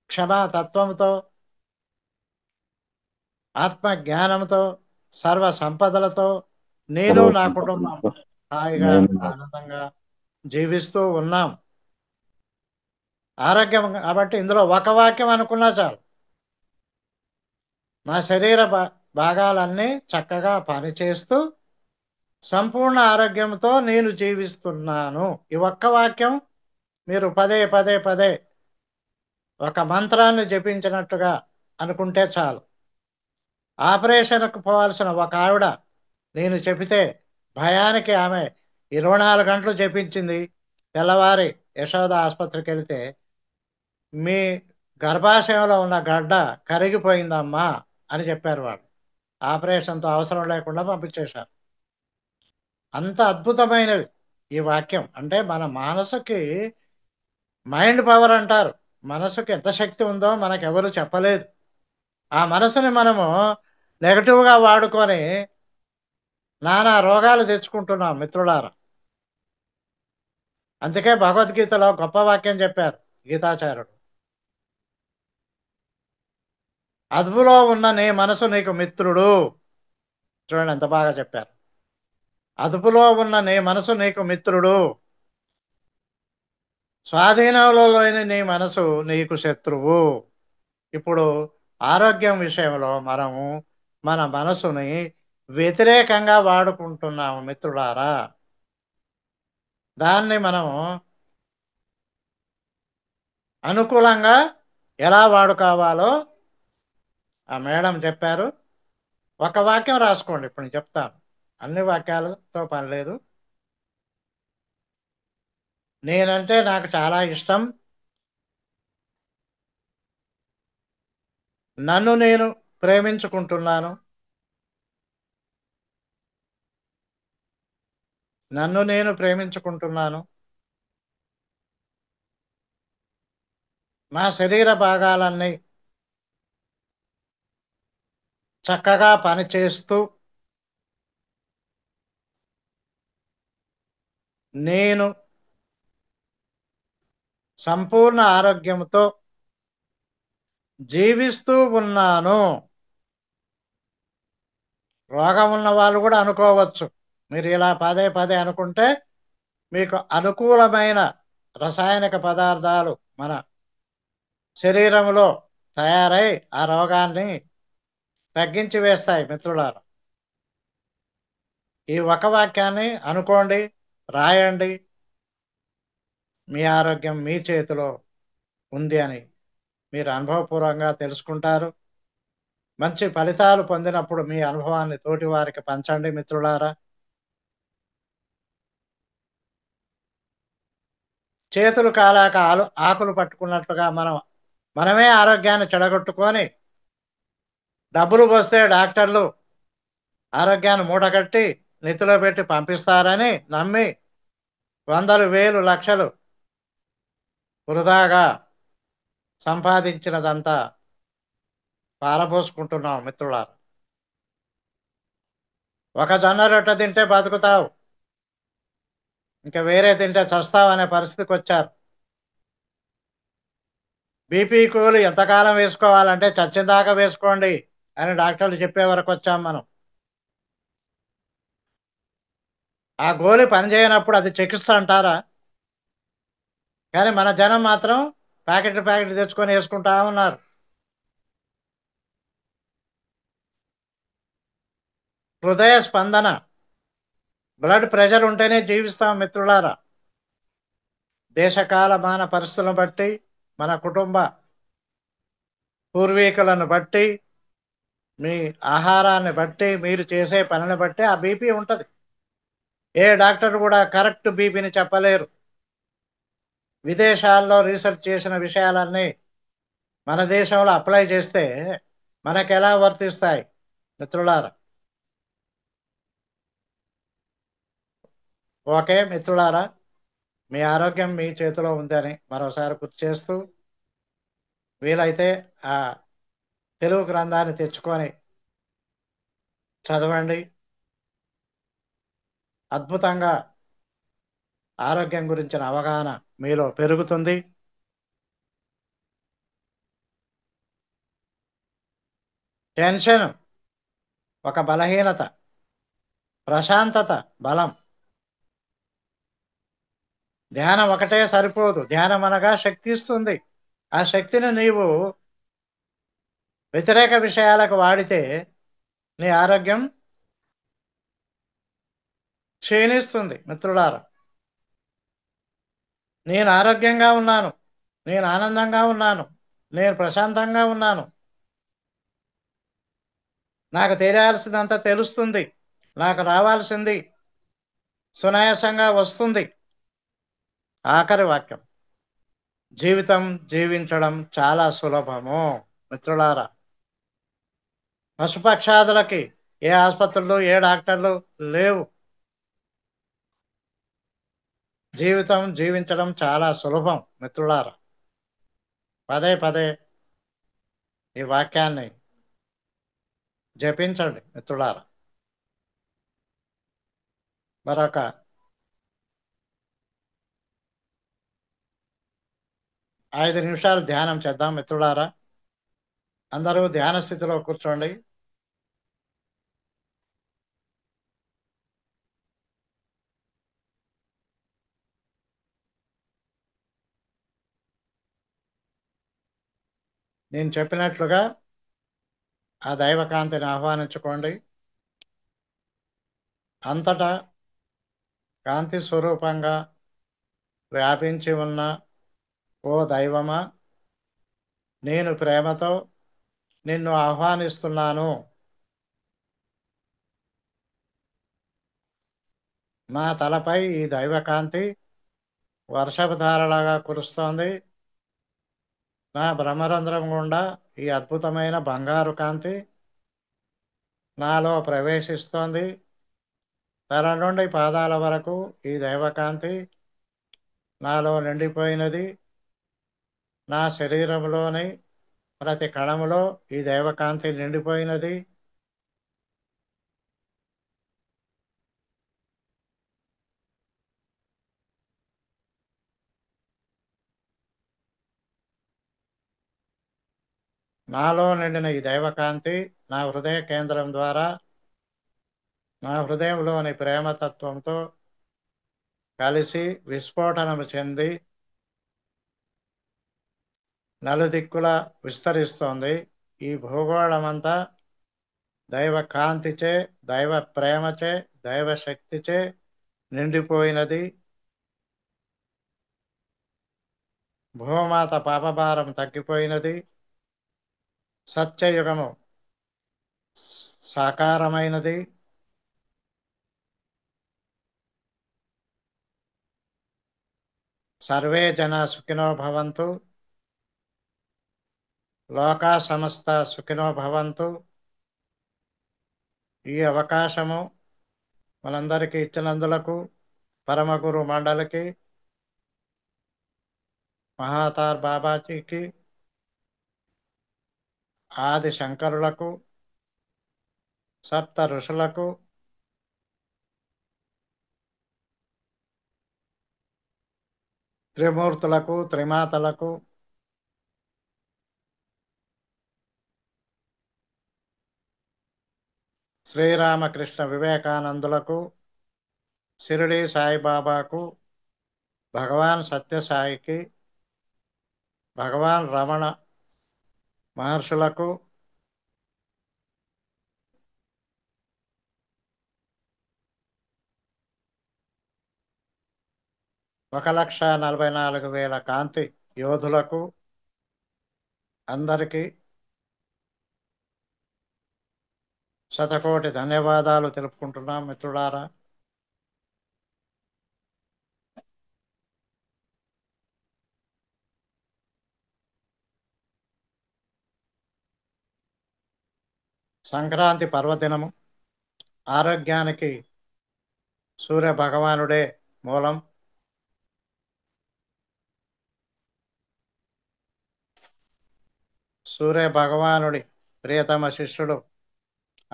క్షమాతత్వంతో, ఆత్మ జ్ఞానంతో, సర్వ సంపదలతో నేను నా కుటుంబం హాయిగా ఆనందంగా జీవిస్తూ ఉన్నాం. ఆరోగ్యం కాబట్టి ఇందులో ఒక వాక్యం అనుకున్నా చాలు, నా శరీర భాగాలన్నీ చక్కగా పనిచేస్తూ సంపూర్ణ ఆరోగ్యంతో నేను జీవిస్తున్నాను. ఈ ఒక్క వాక్యం మీరు పదే పదే పదే ఒక మంత్రాన్ని జపించినట్టుగా అనుకుంటే చాలు. ఆపరేషన్కు పోవాల్సిన ఒక ఆవిడ నేను చెబితే భయానికి ఆమె 24 గంటలు జపించింది. తెల్లవారి యశోద ఆసుపత్రికి వెళితే మీ గర్భాశయంలో ఉన్న గడ్డ కరిగిపోయిందమ్మా అని చెప్పారు వాళ్ళు. ఆపరేషన్తో అవసరం లేకుండా పంపించేశారు. అంత అద్భుతమైనది ఈ వాక్యం. అంటే మన మనసుకి మైండ్ పవర్ అంటారు. మనసుకి ఎంత శక్తి ఉందో మనకెవరు చెప్పలేదు. ఆ మనసుని మనము నెగటివ్గా వాడుకొని నానా రోగాలు తెచ్చుకుంటున్నాం మిత్రులారా. అందుకే భగవద్గీతలో గొప్ప వాక్యం చెప్పారు గీతాచార్యుడు. అదుపులో ఉన్న నీ మనసు నీకు మిత్రుడు. చూడండి ఎంత బాగా చెప్పారు. అదుపులో ఉన్న నీ మనసు నీకు మిత్రుడు, స్వాధీనంలో లేని నీ మనసు నీకు శత్రువు. ఇప్పుడు ఆరోగ్యం విషయంలో మనము మన మనసుని వ్యతిరేకంగా వాడుకుంటున్నాము మిత్రులారా. దాన్ని మనం అనుకూలంగా ఎలా వాడుకోవాలో ఆ మేడం చెప్పారు. ఒక వాక్యం రాసుకోండి, ఇప్పుడు నేను చెప్తాను. అన్ని వాక్యాలతో పని లేదు. నేనంటే నాకు చాలా ఇష్టం. నన్ను నేను ప్రేమించుకుంటున్నాను. నన్ను నేను ప్రేమించుకుంటున్నాను. నా శరీర భాగాలన్నీ చక్కగా పనిచేస్తూ నేను సంపూర్ణ ఆరోగ్యంతో జీవిస్తూ ఉన్నాను. రోగం ఉన్న వాళ్ళు కూడా అనుకోవచ్చు. మీరు ఇలా పదే పదే అనుకుంటే మీకు అనుకూలమైన రసాయనిక పదార్థాలు మన శరీరంలో తయారై ఆ రోగాన్ని తగ్గించి వేస్తాయి మిత్రులారా. ఈ ఒక వాక్యాన్ని అనుకోండి, రాయండి. మీ ఆరోగ్యం మీ చేతిలో ఉంది అని మీరు అనుభవపూర్వకంగా తెలుసుకుంటారు. మంచి ఫలితాలు పొందినప్పుడు మీ అనుభవాన్ని తోటి వారికి పంచండి మిత్రులారా. చేతులు కాలాక ఆకులు పట్టుకున్నట్టుగా మనమే ఆరోగ్యాన్ని చెడగొట్టుకొని డబ్బులు పోస్తే డాక్టర్లు ఆరోగ్యాన్ని మూటగట్టి నెత్తిలో పెట్టి పంపిస్తారని నమ్మి వందలు వేలు లక్షలు వృధాగా సంపాదించినదంతా పారబోసుకుంటున్నాం మిత్రులారా. ఒక జొన్న రొట్టె తింటే బతుకుతావు, ఇంకా వేరే తింటే చస్తావు అనే పరిస్థితికి వచ్చారు. బీపీ కూలు ఎంతకాలం వేసుకోవాలంటే చచ్చిన దాకా వేసుకోండి అని డాక్టర్లు చెప్పే వరకు వచ్చాం మనం. ఆ గోలి పనిచేయనప్పుడు అది చికిత్స అంటారా? కానీ మన జనం మాత్రం ప్యాకెట్లు తెచ్చుకొని వేసుకుంటా ఉన్నారు. హృదయ స్పందన, బ్లడ్ ప్రెషర్ ఉంటేనే జీవిస్తాం మిత్రులారా. దేశకాల మాన పరిస్థితులను బట్టి, మన కుటుంబ పూర్వీకులను బట్టి, మీ ఆహారాన్ని బట్టి, మీరు చేసే పనిని బట్టి ఆ బీపీ ఉంటుంది. ఏ డాక్టర్ కూడా కరెక్ట్ బీపీని చెప్పలేరు. విదేశాల్లో రీసెర్చ్ చేసిన విషయాలన్నీ మన దేశంలో అప్లై చేస్తే మనకు ఎలా వర్తిస్తాయి మిత్రులారా? ఓకే మిత్రులారా, మీ ఆరోగ్యం మీ చేతిలో ఉందని మరోసారి గుర్తు చేస్తూ, వీలైతే ఆ తెలుగు గ్రంథాన్ని తెచ్చుకొని చదవండి. అద్భుతంగా ఆరోగ్యం గురించిన అవగాహన మీలో పెరుగుతుంది. టెన్షన్ ఒక బలహీనత, ప్రశాంతత బలం. ధ్యానం ఒకటే సరిపోదు. ధ్యానం అనగా శక్తి ఇస్తుంది. ఆ శక్తిని నీవు వ్యతిరేక విషయాలకు వాడితే నీ ఆరోగ్యం క్షీణిస్తుంది మిత్రులారా. నేను ఆరోగ్యంగా ఉన్నాను, నేను ఆనందంగా ఉన్నాను, నేను ప్రశాంతంగా ఉన్నాను, నాకు తెలియాల్సిందంతా తెలుస్తుంది, నాకు రావాల్సింది సునాయాసంగా వస్తుంది. ఆఖరి వాక్యం, జీవితం జీవించడం చాలా సులభము మిత్రులారా. పశుపక్షాదులకి ఏ ఆసుపత్రులు ఏ డాక్టర్లు లేవు. జీవితం జీవించడం చాలా సులభం మిత్రులారా. పదే పదే ఈ వాక్యాన్ని జపించండి మిత్రులారా. మరొక 5 నిమిషాలు ధ్యానం చేద్దాం మిత్రులారా. అందరూ ధ్యాన స్థితిలో కూర్చోండి. నేను చెప్పినట్లుగా ఆ దైవకాంతిని ఆహ్వానించుకోండి. అంతటా కాంతి స్వరూపంగా వ్యాపించి ఉన్న ఓ దైవమా, నేను ప్రేమతో నిన్ను ఆహ్వానిస్తున్నాను. నా తలపై ఈ దైవకాంతి వర్షపు ధారలాగా కురుస్తోంది. నా బ్రహ్మరంధ్రం గుండా ఈ అద్భుతమైన బంగారు కాంతి నాలో ప్రవేశిస్తోంది. తల నుండి పాదాల వరకు ఈ దైవకాంతి నాలో నిండిపోయినది. నా శరీరంలోని ప్రతి కణములో ఈ దైవకాంతి నిండిపోయినది. నాలో నిండిన ఈ దైవకాంతి నా హృదయ కేంద్రం ద్వారా నా హృదయంలోని ప్రేమతత్వంతో కలిసి విస్ఫోటనము చెంది నలుదిక్కులా విస్తరిస్తోంది. ఈ భూగోళమంతా దైవ కాంతిచే, దైవ ప్రేమచే, దైవ శక్తిచే నిండిపోయినది. భూమాత పాపభారం తగ్గిపోయినది. సత్యయుగము సాకారమైనది. సర్వే జన సుఖినో భవంతు. లోకా సమస్త సుఖినో భవంతు. ఈ అవకాశము మనందరికీ ఇచ్చినందులకు పరమగురు మండలికి, మహాతార్ బాబాజీకి, ఆది శంకరులకు, సప్త ఋషులకు, త్రిమూర్తులకు, త్రిమాతలకు, శ్రీరామకృష్ణ వివేకానందులకు, షిరిడి సాయిబాబాకు, భగవాన్ సత్యసాయికి, భగవాన్ రమణ మహర్షులకు, ఒక 1,44,000 కాంతి యోధులకు అందరికీ శతకోటి ధన్యవాదాలు తెలుపుకుంటున్నాం మిత్రులారా. సంక్రాంతి పర్వదినము. ఆరోగ్యానికి సూర్య భగవానుడే మూలం. సూర్య భగవానుడి ప్రియతమ శిష్యుడు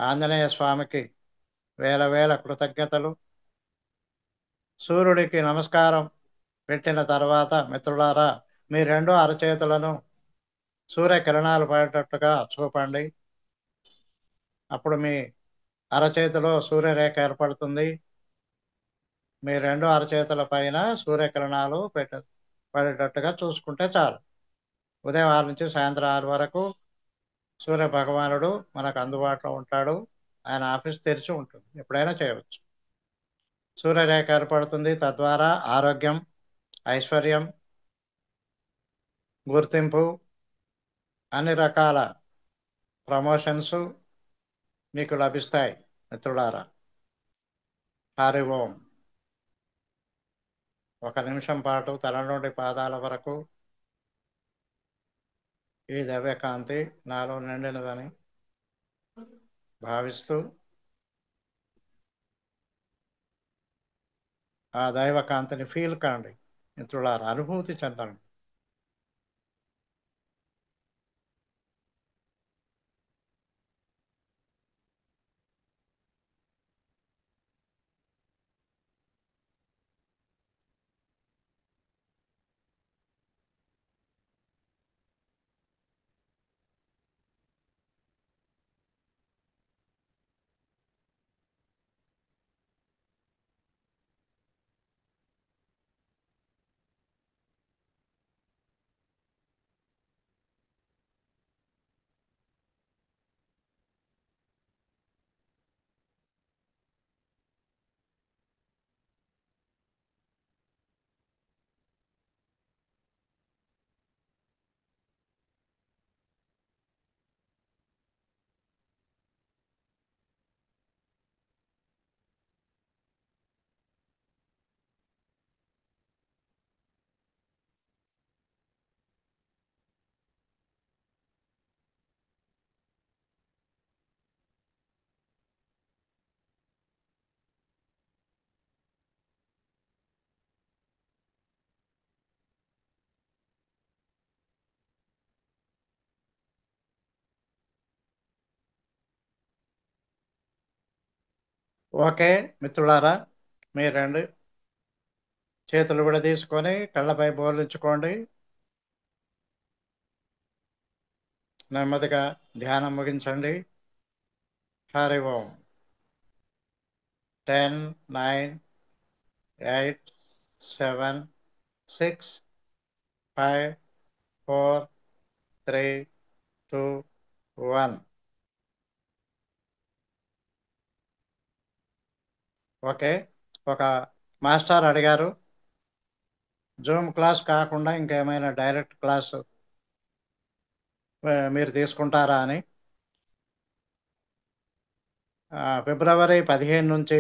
ఆంజనేయ స్వామికి వేల వేల కృతజ్ఞతలు. సూర్యుడికి నమస్కారం పెట్టిన తర్వాత మిత్రులారా, మీ 2 అరచేతులను సూర్యకిరణాలు పడేటట్టుగా చూపండి. అప్పుడు మీ అరచేతిలో సూర్యరేఖ ఏర్పడుతుంది. మీ 2 అరచేతుల పైన సూర్యకిరణాలు పడేటట్టుగా చూసుకుంటే చాలు. ఉదయం 6 నుంచి సాయంత్రం 6 వరకు సూర్య భగవానుడు మనకు అందుబాటులో ఉంటాడు. ఆయన ఆఫీస్ తెరిచి ఉంటుంది, ఎప్పుడైనా చేయవచ్చు. సూర్యరేఖ ఏర్పడుతుంది. తద్వారా ఆరోగ్యం, ఐశ్వర్యం, గుర్తింపు, అన్ని రకాల ప్రమోషన్స్ మీకు లభిస్తాయి మిత్రులారా. హరి ఓం. 1 నిమిషం పాటు తల నుండి పాదాల వరకు ఈ దివ్యకాంతి నాలో నిండినదని భావిస్తూ ఆ దైవకాంతిని ఫీల్ కాండి మిత్రులారా, అనుభూతి చెందండి. ఓకే మిత్రులారా, మీరు రెండు చేతులు కూడా తీసుకొని కళ్ళపై బోర్లించుకోండి. నెమ్మదిగా ధ్యానం ముగించండి. హరి ఓం. 10, 9, 8, 7, 6, 5, 4, 3, 2, 1. ఓకే. ఒక మాస్టర్ అడిగారు, జూమ్ క్లాస్ కాకుండా ఇంకేమైనా డైరెక్ట్ క్లాస్ మీరు తీసుకుంటారా అని. ఫిబ్రవరి 15 నుంచి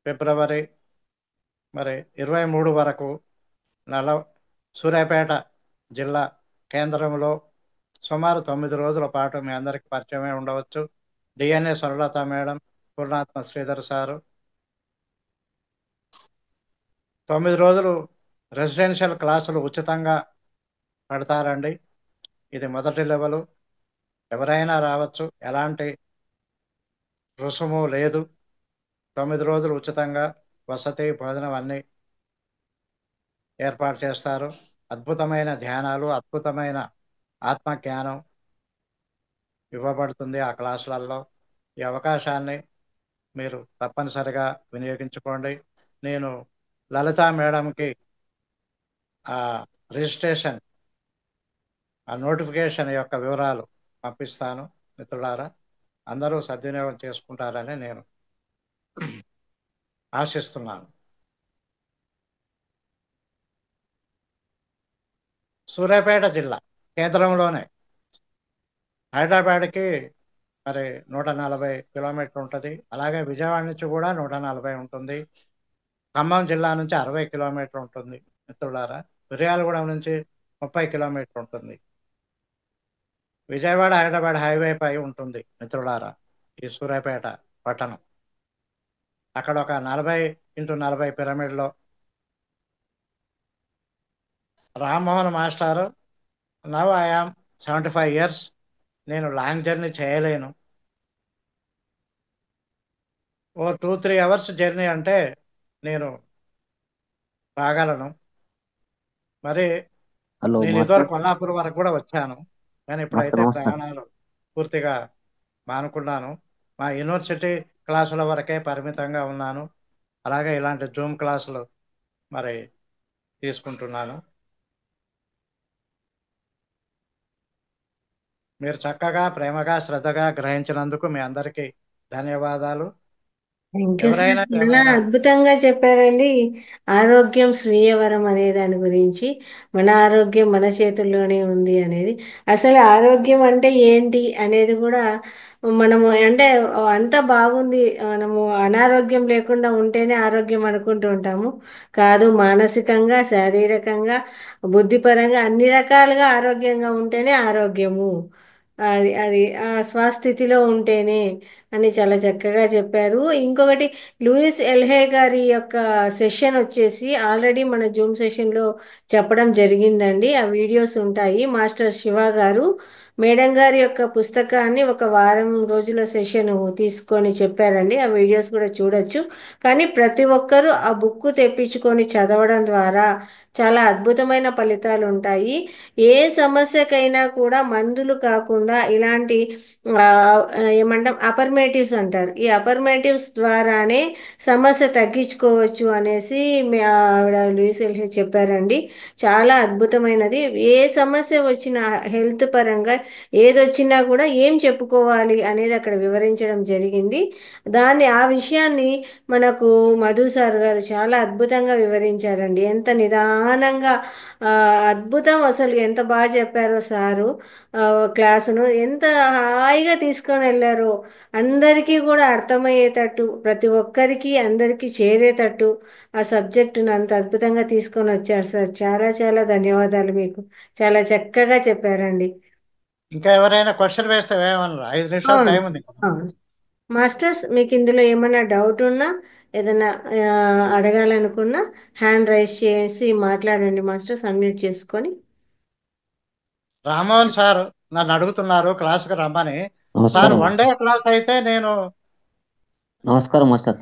ఫిబ్రవరి 23 వరకు సూర్యాపేట జిల్లా కేంద్రంలో సుమారు 9 రోజుల పాటు మీ అందరికి పరిచయమే ఉండవచ్చు. DNA Swaralatha madam, Purnatma Sridhar sir. 9 రోజులు రెసిడెన్షియల్ క్లాసులు ఉచితంగా పెడతారండి. ఇది మొదటి లెవెలు. ఎవరైనా రావచ్చు, ఎలాంటి రుసుము లేదు. 9 రోజులు ఉచితంగా వసతి భోజనం అన్నీ ఏర్పాటు చేస్తారు. అద్భుతమైన ధ్యానాలు, అద్భుతమైన ఆత్మజ్ఞానం ఇవ్వబడుతుంది ఆ క్లాసులలో. ఈ అవకాశాన్ని మీరు తప్పనిసరిగా వినియోగించుకోండి. నేను లలిత మేడంకి ఆ రిజిస్ట్రేషన్, ఆ నోటిఫికేషన్ యొక్క వివరాలు పంపిస్తాను. మిత్రులారా, అందరూ సద్వినియోగం చేసుకుంటారని నేను ఆశిస్తున్నాను. సూర్యాపేట జిల్లా కేంద్రంలోనే, హైదరాబాద్కి 140 కిలోమీటర్లు ఉంటుంది. అలాగే విజయవాడ నుంచి కూడా 140 ఉంటుంది. ఖమ్మం జిల్లా నుంచి 60 కిలోమీటర్లు ఉంటుంది. మిత్రులారా, మిర్యాలగూడెం నుంచి 30 కిలోమీటర్లు ఉంటుంది. విజయవాడ హైదరాబాద్ హైవే పై ఉంటుంది మిత్రులారా ఈ సూర్యాపేట పట్టణం. అక్కడ ఒక 40x40 పిరమిడ్లో రామ్మోహన్ మాస్టారు, నవ్ ఐ యామ్ 75 years, నేను లాంగ్ జర్నీ చేయలేను. ఓ 2-3 అవర్స్ జర్నీ అంటే నేను రాగలను. మరి హలో నేను ఇదివరకు మాస్టర్. కొల్లాపూర్ వరకు కూడా వచ్చాను, కానీ ఇప్పుడైతే నమస్తే. ప్రయాణాలు పూర్తిగా మానుకున్నాను. మా యూనివర్సిటీ క్లాసుల వరకే పరిమితంగా ఉన్నాను. అలాగే ఇలాంటి జూమ్ క్లాసులు తీసుకుంటున్నాను. మీరు చక్కగా, ప్రేమగా, శ్రద్ధగా గ్రహించినందుకు మీ అందరికీ ధన్యవాదాలు. థ్యాంక్ యూ సార్, ఎవరైనా చాలా ఏమైనా అద్భుతంగా చెప్పారండి. ఆరోగ్యం స్వీయవరం అనే దాని గురించి, మన ఆరోగ్యం మన చేతుల్లోనే ఉంది అనేది, అసలు ఆరోగ్యం అంటే ఏంటి అనేది కూడా మనము అంటే అంత బాగుంది, మనము అనారోగ్యం లేకుండా ఉంటేనే ఆరోగ్యం అనుకుంటూ ఉంటాము. కాదు, మానసికంగా, శారీరకంగా, బుద్ధిపరంగా అన్ని రకాలుగా ఆరోగ్యంగా ఉంటేనే ఆరోగ్యము. అది అది ఆ స్వస్థితిలో ఉంటేనే అని చాలా చక్కగా చెప్పారు. ఇంకొకటి, లూయిస్ ఎల్హే గారి యొక్క సెషన్ వచ్చేసి ఆల్రెడీ మన జూమ్ సెషన్లో చెప్పడం జరిగిందండి. ఆ వీడియోస్ ఉంటాయి. మాస్టర్ శివ గారు మేడం గారి యొక్క పుస్తకాన్ని ఒక వారం రోజుల సెషన్ తీసుకొని చెప్పారండి. ఆ వీడియోస్ కూడా చూడొచ్చు. కానీ ప్రతి ఒక్కరూ ఆ బుక్ తెప్పించుకొని చదవడం ద్వారా చాలా అద్భుతమైన ఫలితాలు ఉంటాయి. ఏ సమస్యకైనా కూడా మందులు కాకుండా ఇలాంటి ఆ, ఏమంటాం అపర్మేటివ్స్ అంటారు, ఈ అపర్మేటివ్స్ ద్వారానే సమస్య తగ్గించుకోవచ్చు అనేసి ఆవిడ లూయిస్ ఎల్హే చెప్పారండి. చాలా అద్భుతమైనది. ఏ సమస్య వచ్చినా హెల్త్ పరంగా ఏదొచ్చినా కూడా ఏం చెప్పుకోవాలి అనేది అక్కడ వివరించడం జరిగింది. ఆ విషయాన్ని మనకు మధు సార్ గారు చాలా అద్భుతంగా వివరించారండి. ఎంత నిదానంగా, ఆ, అద్భుతం, అసలు ఎంత బాగా చెప్పారో సారు. ఆ, క్లాసును ఎంత హాయిగా తీసుకొని వెళ్ళారో, అందరికీ కూడా అర్థమయ్యేటట్టు, ప్రతి ఒక్కరికి అందరికీ చేరేటట్టు ఆ సబ్జెక్టును అంత అద్భుతంగా తీసుకొని వచ్చారు సార్. చాలా చాలా ధన్యవాదాలు మీకు. చాలా చక్కగా చెప్పారండి. ఇంకా ఎవరైనా క్వశ్చన్ వేస్తే ఏమన్నారు? 5 నిమిషాలు అవును, టైం ఉంది కదా. అవును. మాస్టర్స్, మీకు ఇందులో ఏమైనా డౌట్ ఉన్నా, ఏదైనా అడగాలనుకున్నా హ్యాండ్ రైజ్ చేసి మాట్లాడండి మాస్టర్స్, అన్మ్యూట్ చేసుకొని. రామ్మోహన్ సార్ నన్ను అడుగుతున్నారు క్లాసుకు రమ్మని. సార్, నమస్కారం వన్ డే క్లాస్ అయితే నేను నమస్కారం మాస్టర్.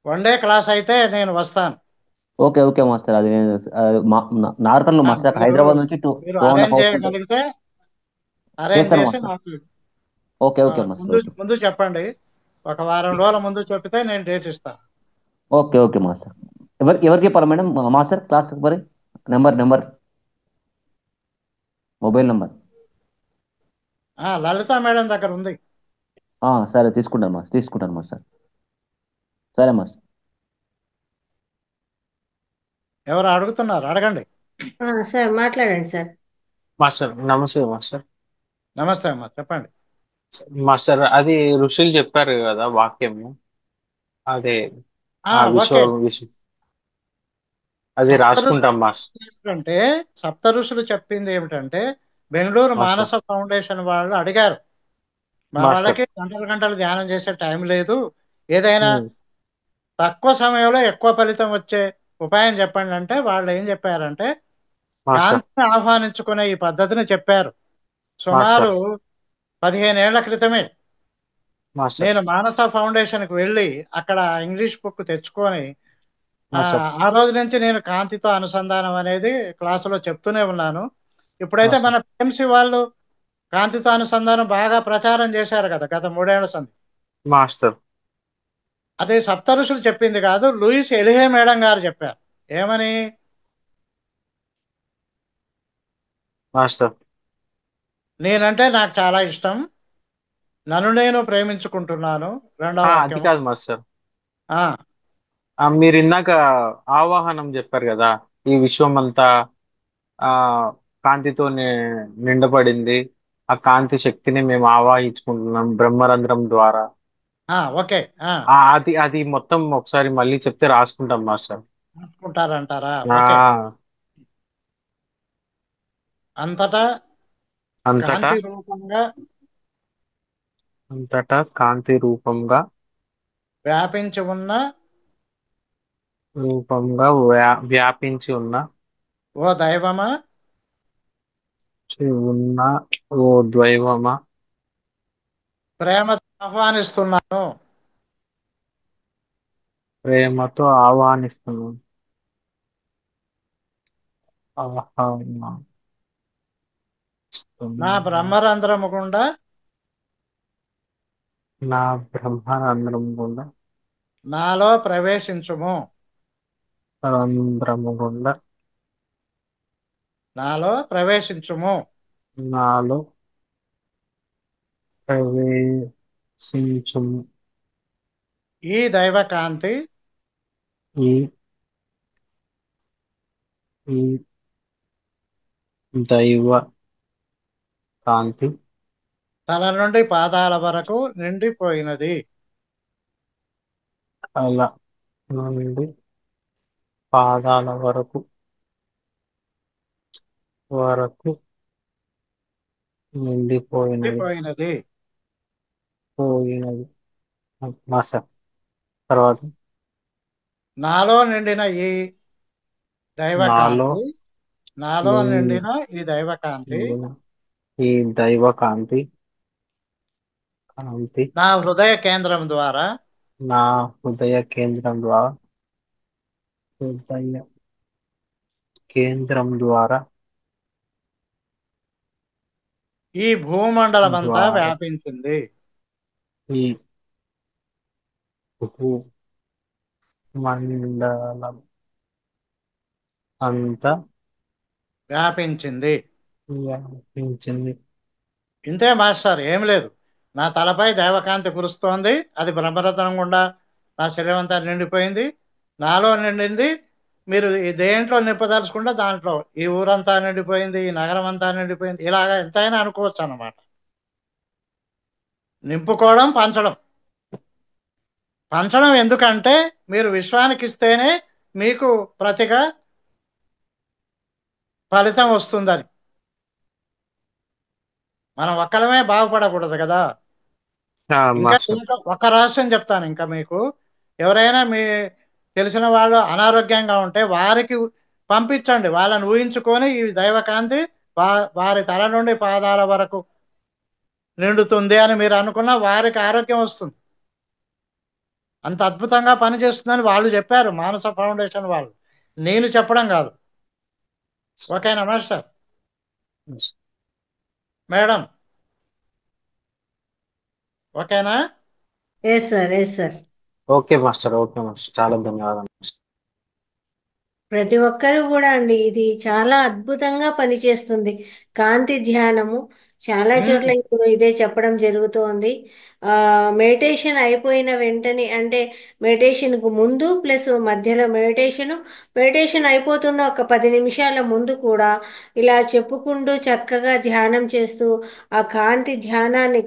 వన్ డే క్లాస్ అయితే నేను వస్తాను. Okay okay master. అది నేను నార్కల్లో మాస్టర్, అక్కడ మీరు హైదరాబాద్ నుంచి టూ మీరు two and half arrange hours ఉంటుంది. చేయగలిగితే అరేంజ్ చేస్తాను చేసి మాస్టర్. నాకు ఓకే ఓకే మాస్టర్. ముందు ఓకే ముందు చెప్పండి. ఒక వారం రోజుల ముందు చెప్తే నేను డేట్ ఇస్తాను. Okay okay master. ఎవరు చెప్పాలి మేడం మాస్టర్ క్లాస్ మరి? Number mobile number. Lalitha madam దగ్గర ఉంది. సరే తీసుకుంటాను మాస్టర్. సరే మాస్టర్. ఎవరు అడుగుతున్నారు అడగండి. సార్ మాట్లాడండి సార్. మాస్టర్ నమస్తే మాస్టర్. నమస్తే అమ్మా, చెప్పండి. మాస్టర్ అది ఋషులు చెప్పారు కదా వాక్యము, అదే ఆ ఓకే. విశ్వ అది సప్త ఋషులు రాసుకుంటాం మాస్టర్. ఏమిటంటే సప్త ఋషులు చెప్పింది ఏమిటంటే బెంగళూరు మానస మాస్టర్ ఫౌండేషన్ వాళ్ళు అడిగారు. మా మాస్టర్ వాళ్ళకి గంటలు గంటలు ధ్యానం చేసే టైం లేదు, ఏదైనా ఉమ్, తక్కువ సమయంలో ఎక్కువ ఫలితం వచ్చే ఉపాయం చెప్పండి అంటే వాళ్ళు ఏం చెప్పారంటే మాస్టర్ కాంతిని ఆహ్వానించుకునే ఈ పద్ధతిని చెప్పారు. సుమారు మాస్టర్ 15 ఏళ్ల క్రితమే మాస్టర్ నేను మానస ఫౌండేషన్కి వెళ్ళి అక్కడ ఇంగ్లీష్ బుక్ తెచ్చుకొని ఆ మాస్టర్ ఆ రోజు నుంచి నేను కాంతితో అనుసంధానం అనేది క్లాసులో చెప్తూనే ఉన్నాను. ఇప్పుడైతే మన మాస్టర్ పిఎంసి వాళ్ళు కాంతితో అనుసంధానం బాగా ప్రచారం చేశారు కదా గత 3 ఏళ్ల సంది. మాస్టర్ అదే సప్త ఋషులు చెప్పింది కాదు, లూయిస్ ఎలిహే మేడం గారు చెప్పారు. ఏమని? మాస్టర్ నేనంటే నాకు చాలా ఇష్టం, నన్ను నేను ప్రేమించుకుంటున్నాను. రెండవ అది వాక్యము. కాదు మాస్టర్. ఆ మీరు ఇందాక ఆవాహనం చెప్పారు కదా, ఈ విశ్వం అంతా ఆ కాంతితో నిండబడింది, ఆ కాంతి శక్తిని మేము ఆవాహించుకుంటున్నాం బ్రహ్మరంధ్రం ద్వారా. ఓకే. అది అది మొత్తం ఒకసారి మళ్ళీ చెప్తే రాసుకుంటాం మాస్టర్. రాసుకుంటారంటారా? ఓకే. ఆ అంతటా అంతటా కాంతి రూపంగా అంతటా కాంతి రూపంగా వ్యాపించి ఉన్న వ్యాపించి ఉన్న ఓ దైవమా, ఉన్న ఓ ద్వైవమా, ప్రేమతో ఆహ్వానిస్తున్నాను. ప్రేమతో ఆహ్వానిస్తున్నాను. ఆహ్వానిస్తున్నాను. నా బ్రహ్మరంధ్రము గుండా నా బ్రహ్మానందం గుండా నాలో ప్రవేశించుము. రంధ్రము గుండా నాలో ప్రవేశించుము. నాలో ప్రవేశించుము. ఈ దైవ కాంతి ఈ ఈ దైవ కాంతి తల నుండి పాదాల వరకు నిండిపోయినది. అల నుండి పాదాల వరకు నిండిపోయినది. నిండిపోయినది. పోయినది మాస్టర్. తర్వాత నాలో నిండిన ఈ దైవ నాలో కాంతి నాలో నిండిన ఈ దైవ కాంతి నిండిన ఈ దైవ కాంతి కాంతి నా హృదయ కేంద్రం ద్వారా నా హృదయ కేంద్రం ద్వారా హృదయ కేంద్రం ద్వారా ఈ భూమండలమంతా ద్వారా వ్యాపించింది. ఈ మండలం అంతా వ్యాపించింది. వ్యాపించింది. ఇంతే మాస్టర్, ఏం లేదు. నా తలపై దైవకాంతి కురుస్తోంది, అది బ్రహ్మరథనం గుండా నా శరీరం అంతా నిండిపోయింది. నాలో నిండింది. మీరు ఈ దేంట్లో నింపదలుచుకుంటే దాంట్లో ఈ ఊరంతా నిండిపోయింది, ఈ నగరం అంతా నిండిపోయింది, ఇలాగా ఎంతైనా అనుకోవచ్చు అన్నమాట. నింపుకోవడం, పంచడం. పంచడం ఎందుకంటే మీరు విశ్వానికి ఇస్తేనే మీకు ప్రతిగా ఫలితం వస్తుందని. మనం ఒక్కలమే బాగుపడకూడదు కదా. ఇంకా మాస్టర్ ఇంకా ఒక రహస్యం చెప్తాను ఇంకా మీకు. ఎవరైనా మీ తెలిసిన వాళ్ళు అనారోగ్యంగా ఉంటే వారికి పంపించండి. వాళ్ళని ఊహించుకొని ఈ దైవకాంతి వారి తల నుండి పాదాల వరకు నిండుతుంది అని మీరు అనుకున్న వారికి ఆరోగ్యం వస్తుంది. అంత అద్భుతంగా పనిచేస్తుందని వాళ్ళు చెప్పారు, మానస ఫౌండేషన్ వాళ్ళు, నేను చెప్పడం కాదు. ఓకేనా మాస్టర్? మేడం ఓకేనా? Yes sir, yes sir. Okay master, okay master, చాలా ధన్యవాదాలు. ప్రతి ఒక్కరూ కూడా అండి, ఇది చాలా అద్భుతంగా పనిచేస్తుంది. కాంతి ధ్యానము చాలా చోట్ల ఇప్పుడు ఇదే చెప్పడం జరుగుతోంది. మెడిటేషన్ అయిపోయిన వెంటనే, అంటే మెడిటేషన్కు ముందు ప్లస్ మధ్యలో మెడిటేషన్ అయిపోతున్న ఒక 10 నిమిషాల ముందు కూడా ఇలా చెప్పుకుంటూ చక్కగా ధ్యానం చేస్తూ ఆ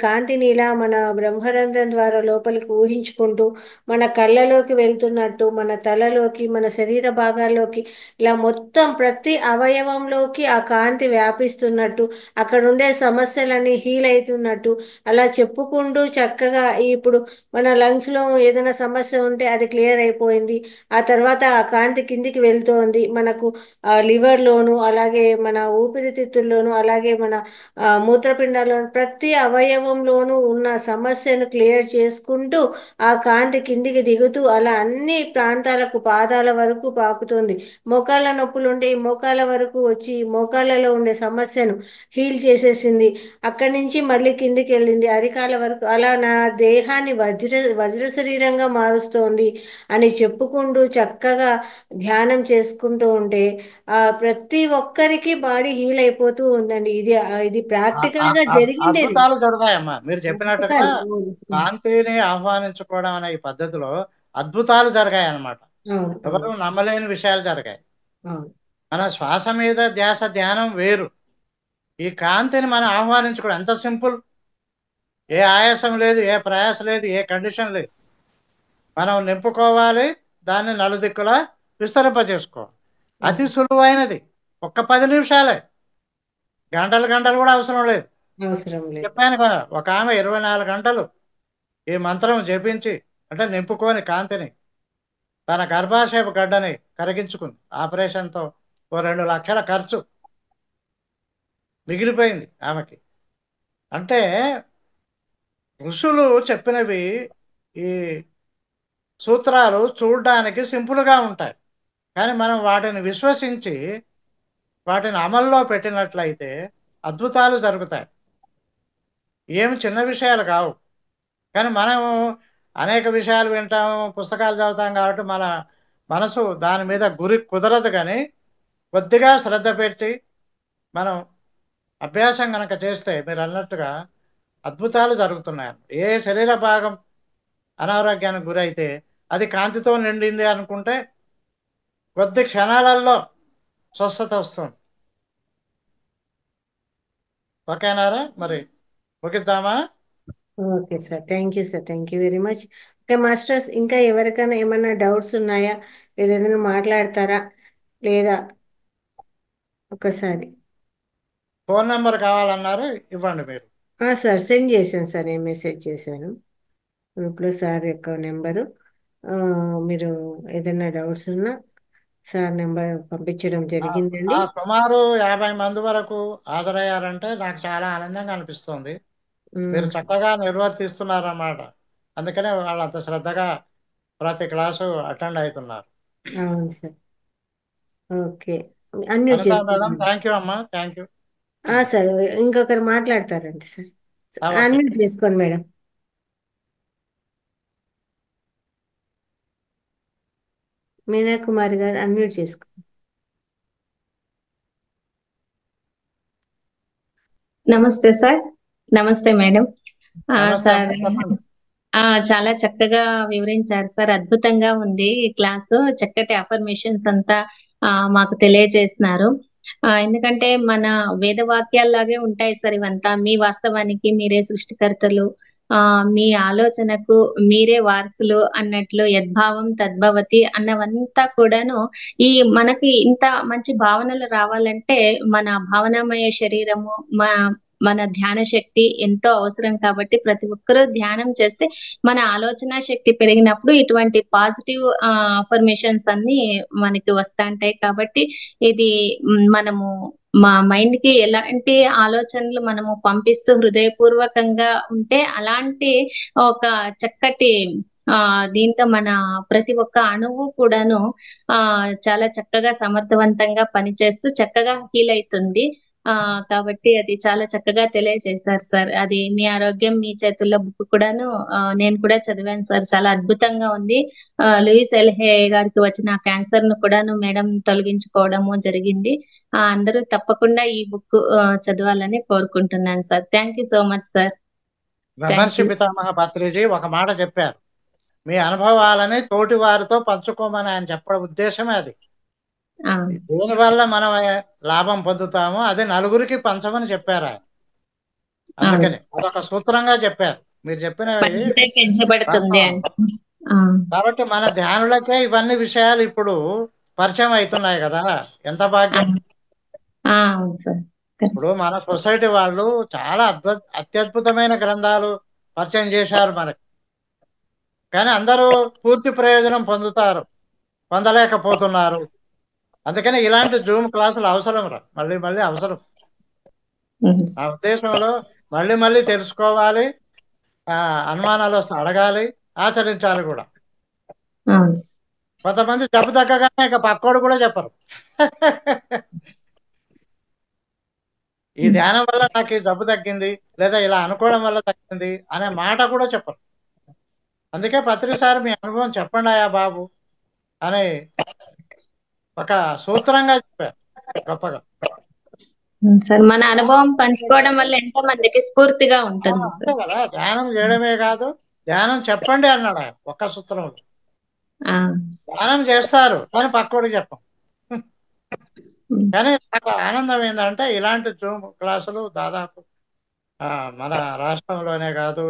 కాంతిని ఇలా మన బ్రహ్మరంధ్రం ద్వారా లోపలికి ఊహించుకుంటూ మన కళ్ళలోకి వెళ్తున్నట్టు, మన తలలోకి, మన శరీర భాగాల్లోకి, ఇలా మొత్తం ప్రతి అవయవంలోకి ఆ కాంతి వ్యాపిస్తున్నట్టు, అక్కడ ఉండే సమస్యలన్నీ హీల్ అవుతున్నట్టు అలా చెప్పుకుంటూ చక్కగా ఇప్పుడు మన లంగ్స్లో ఏదైనా సమస్య ఉంటే అది క్లియర్ అయిపోయింది. ఆ తర్వాత ఆ కాంతి కిందికి వెళ్తోంది మనకు, లివర్లోను, అలాగే మన ఊపిరితిత్తుల్లోను, అలాగే మన మూత్రపిండాల్లోను, ప్రతి అవయవంలోనూ ఉన్న సమస్యను క్లియర్ చేసుకుంటూ ఆ కాంతి కిందికి దిగుతూ అలా అన్ని ప్రాంతాలకు, పాదాల వరకు పాకుతుంది. మోకాళ్ళ నొప్పులు ఉంటే ఈ మోకాళ్ళ వరకు వచ్చి మోకాళ్ళలో ఉండే సమస్యను హీల్ చేసేసింది. అక్కడి నుంచి మళ్ళీ కిందికి వెళ్ళింది అరికాల వరకు. అలా నా దేహాన్ని వజ్ర శరీరంగా మారుస్తోంది అని చెప్పుకుంటూ చక్కగా ధ్యానం చేసుకుంటూ ఉంటే ప్రతి ఒక్కరికి బాడీ హీల్ అయిపోతూ ఉందండి. ఇది ప్రాక్టికల్ గా జరిగిండేది. అద్భుతాలు జరుగుతాయమ్మా. మీరు చెప్పినట్టుగా అద్భుతాలు. అవును. కాంతిని ఆహ్వానించుకోవడం అనే ఈ పద్ధతిలో అద్భుతాలు జరిగాయి అన్నమాట. అవును. ఎవరు నమ్మలేని విషయాలు జరిగాయి. అవును. మన శ్వాస మీద ధ్యానం వేరు, ఈ కాంతిని మనం ఆహ్వానించుకోవడం ఎంత సింపుల్. ఏ ఆయాసం లేదు, ఏ ప్రయాస లేదు, ఏ కండిషన్ లేదు. మనం నింపుకోవాలి, దాన్ని నలుదిక్కులా విస్తరింపజేసుకోవాలి. అతి సులువైనది. ఒక్క 10 నిమిషాలే, గంటలు గంటలు కూడా అవసరం లేదు. అవసరం లేదు. చెప్పాను కదా, ఒక ఆమె 24 గంటలు ఈ మంత్రం జపించి, అంటే నింపుకొని కాంతిని, తన గర్భాశయ గడ్డని కరిగించుకుంది. ఆపరేషన్తో ఓ 2 లక్షల ఖర్చు మిగిలిపోయింది ఆమెకి. అంటే ఋషులు చెప్పినవి, ఈ సూత్రాలు చూడడానికి సింపుల్గా ఉంటాయి, కానీ మనం వాటిని విశ్వసించి వాటిని అమల్లో పెట్టినట్లయితే అద్భుతాలు జరుగుతాయి. ఏమి చిన్న విషయాలు కావు. కానీ మనం అనేక విషయాలు వింటాము, పుస్తకాలు చదువుతాం కాబట్టి మన మనసు దాని మీద గురి కుదరదు. కానీ కొద్దిగా శ్రద్ధ పెట్టి మనం అభ్యాసం కనుక చేస్తే మీరు అన్నట్టుగా అద్భుతాలు జరుగుతున్నాయి. ఏ శరీర భాగం అనారోగ్యానికి గురైతే అది కాంతితో నిండింది అనుకుంటే కొద్ది క్షణాలలో స్వస్థత వస్తుంది. ఓకేనారా? మరి ముగిద్దామా? Okay sir, thank you sir, thank you very much. Okay masters, ఇంకా ఎవరికైనా ఏమైనా డౌట్స్ ఉన్నాయా? ఏదైనా మాట్లాడతారా లేదా? ఒకసారి ఫోన్ నెంబర్ కావాలన్నారు, ఇవ్వండి మీరు. సార్ సెండ్ చేశాను సార్, నేను మెసేజ్ చేశాను గ్రూప్లో సార్ యొక్క నెంబరు. మీరు ఏదైనా డౌట్స్ ఉన్నా సార్ నెంబర్ పంపించడం జరిగిందండి. సుమారు 50 మంది వరకు హాజరయ్యారంటే నాకు చాలా ఆనందంగా అనిపిస్తుంది. మీరు చక్కగా నిర్వర్తిస్తున్నారన్నమాట. అందుకనే వాళ్ళు అంత శ్రద్ధగా ప్రతి క్లాసు అటెండ్ అవుతున్నారు. అవును సార్. ఓకే, అన్మ్యూట్ మేడం చేసుకోండి. థ్యాంక్ యూ అమ్మా, థ్యాంక్ యూ. సార్ ఇంకొకరు మాట్లాడతారండి సార్, ఓకే. అన్మ్యూట్ చేసుకోండి మేడం. మీనా కుమారి గారు అన్మ్యూట్ చేసుకోండి. నమస్తే సార్. నమస్తే మేడం. నమస్తే సార్ అమ్మా, చెప్పండి. చాలా చక్కగా వివరించారు సార్. అద్భుతంగా ఉంది ఈ క్లాసు. చక్కటి అఫర్మేషన్స్ అంతా మాకు తెలియజేస్తున్నారు. ఎందుకంటే మన వేద వాక్యాల్లాగే ఉంటాయి సార్ ఇవంతా. మీ వాస్తవానికి మీరే సృష్టికర్తలు, మీ ఆలోచనకు మీరే వారసులు అన్నట్లు యద్భావం తద్భవతి అన్నవంతా కూడాను. ఈ మనకి ఇంత మంచి భావనలు రావాలంటే మన భావనామయ శరీరము, మన ధ్యాన శక్తి ఎంతో అవసరం. కాబట్టి ప్రతి ఒక్కరూ ధ్యానం చేస్తే మన ఆలోచన శక్తి పెరిగినప్పుడు ఇటువంటి పాజిటివ్ అఫర్మేషన్స్ అన్ని మనకి వస్తాంటాయి. కాబట్టి ఇది మనము మా మైండ్ కి ఎలాంటి ఆలోచనలు మనము పంపిస్తూ హృదయపూర్వకంగా ఉంటే అలాంటి ఒక చక్కటి దీంతో మన ప్రతి ఒక్క అణువు కూడాను చాలా చక్కగా సమర్థవంతంగా పనిచేస్తూ చక్కగా హీల్ అవుతుంది. కాబట్టి అది చాలా చక్కగా తెలియజేశారు సార్. అది మీ ఆరోగ్యం మీ చేతుల్లో బుక్ కూడాను నేను కూడా చదివాను సార్. చాలా అద్భుతంగా ఉంది. లూయిస్ ఎల్హే గారికి వచ్చిన క్యాన్సర్ ను కూడాను మేడం తొలగించుకోవడము జరిగింది. అందరూ తప్పకుండా ఈ బుక్ చదవాలని కోరుకుంటున్నాను sir. Thank you so much sir. బ్రహ్మర్షి పితామహ పత్రిజీ ఒక మాట చెప్పారు, మీ అనుభవాలని తోటి వారితో పంచుకోమని ఆయన చెప్పడం ఉద్దేశమే అది. దేనివల్ల మనం లాభం పొందుతామో అది నలుగురికి పంచమని చెప్పారు ఆయన. అందుకని అదొక సూత్రంగా చెప్పారు. మీరు చెప్పినవి పెంచబడుతుంది కాబట్టి మన ధ్యానులకే ఇవన్నీ విషయాలు ఇప్పుడు పరిచయం అవుతున్నాయి కదా, ఎంత భాగ్యం. ఇప్పుడు మన సొసైటీ వాళ్ళు చాలా అత్యద్భుతమైన గ్రంథాలు పరిచయం చేశారు మనకి, కానీ అందరూ పూర్తి ప్రయోజనం పొందలేకపోతున్నారు. అందుకని ఇలాంటి జూమ్ క్లాసులు అవసరం మళ్ళీ మళ్ళీ అవసరం. ఆ ఉద్దేశంలో మళ్ళీ మళ్ళీ తెలుసుకోవాలి, అనుమానాలు వస్తే అడగాలి, ఆచరించాలి కూడా. కొంతమంది జబ్బు తగ్గగానే ఇక పక్కోడు కూడా చెప్పరు ఈ ధ్యానం వల్ల నాకు ఈ జబ్బు తగ్గింది, లేదా ఇలా అనుకోవడం వల్ల తగ్గింది అనే మాట కూడా చెప్పరు. అందుకే పత్రిసారి మీ అనుభవం చెప్పండి అయ్యా బాబు అని ఒక సూత్రంగా చెప్పారు గొప్పగా. సార్ మన అనుభవం పంచుకోవడం వల్ల ఎంతో మందికి స్ఫూర్తిగా ఉంటుంది. అంతే కదా, ధ్యానం చేయడమే కాదు ధ్యానం చెప్పండి అన్నాడు ఆయన ఒక్క సూత్రంలో. ధ్యానం చేస్తారు కానీ పక్కోడికి చెప్పం. కానీ నాకు ఆనందం ఏంటంటే ఇలాంటి జూమ్ క్లాసులు దాదాపు మన రాష్ట్రంలోనే కాదు,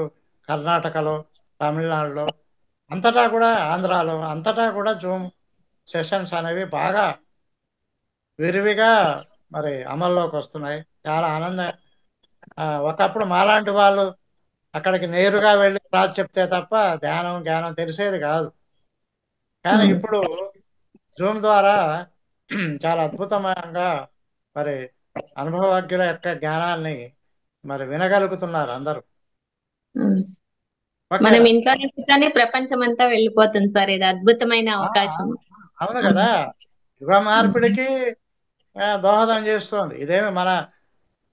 కర్ణాటకలో, తమిళనాడులో, అంతటా కూడా, ఆంధ్రాలో అంతటా కూడా జూమ్ సెషన్స్ అనేవి బాగా విరివిగా మరి అమల్లోకి వస్తున్నాయి. చాలా ఆనందం. ఒకప్పుడు మాలాంటి వాళ్ళు అక్కడికి నేరుగా వెళ్ళి క్లాస్ చెప్తే తప్ప జ్ఞానం తెలిసేది కాదు. కానీ ఇప్పుడు జూమ్ ద్వారా చాలా అద్భుతంగా మరి అనుభవజ్ఞుల యొక్క జ్ఞానాన్ని మరి వినగలుగుతున్నారు అందరూ. మనం ఇంట్లోనే కూర్చొని ప్రపంచం అంతా వెళ్ళిపోతుంది సార్. ఇది అద్భుతమైన అవకాశం. అవును కదా, యుగ మార్పిడికి దోహదం చేస్తుంది. ఇదేమి మన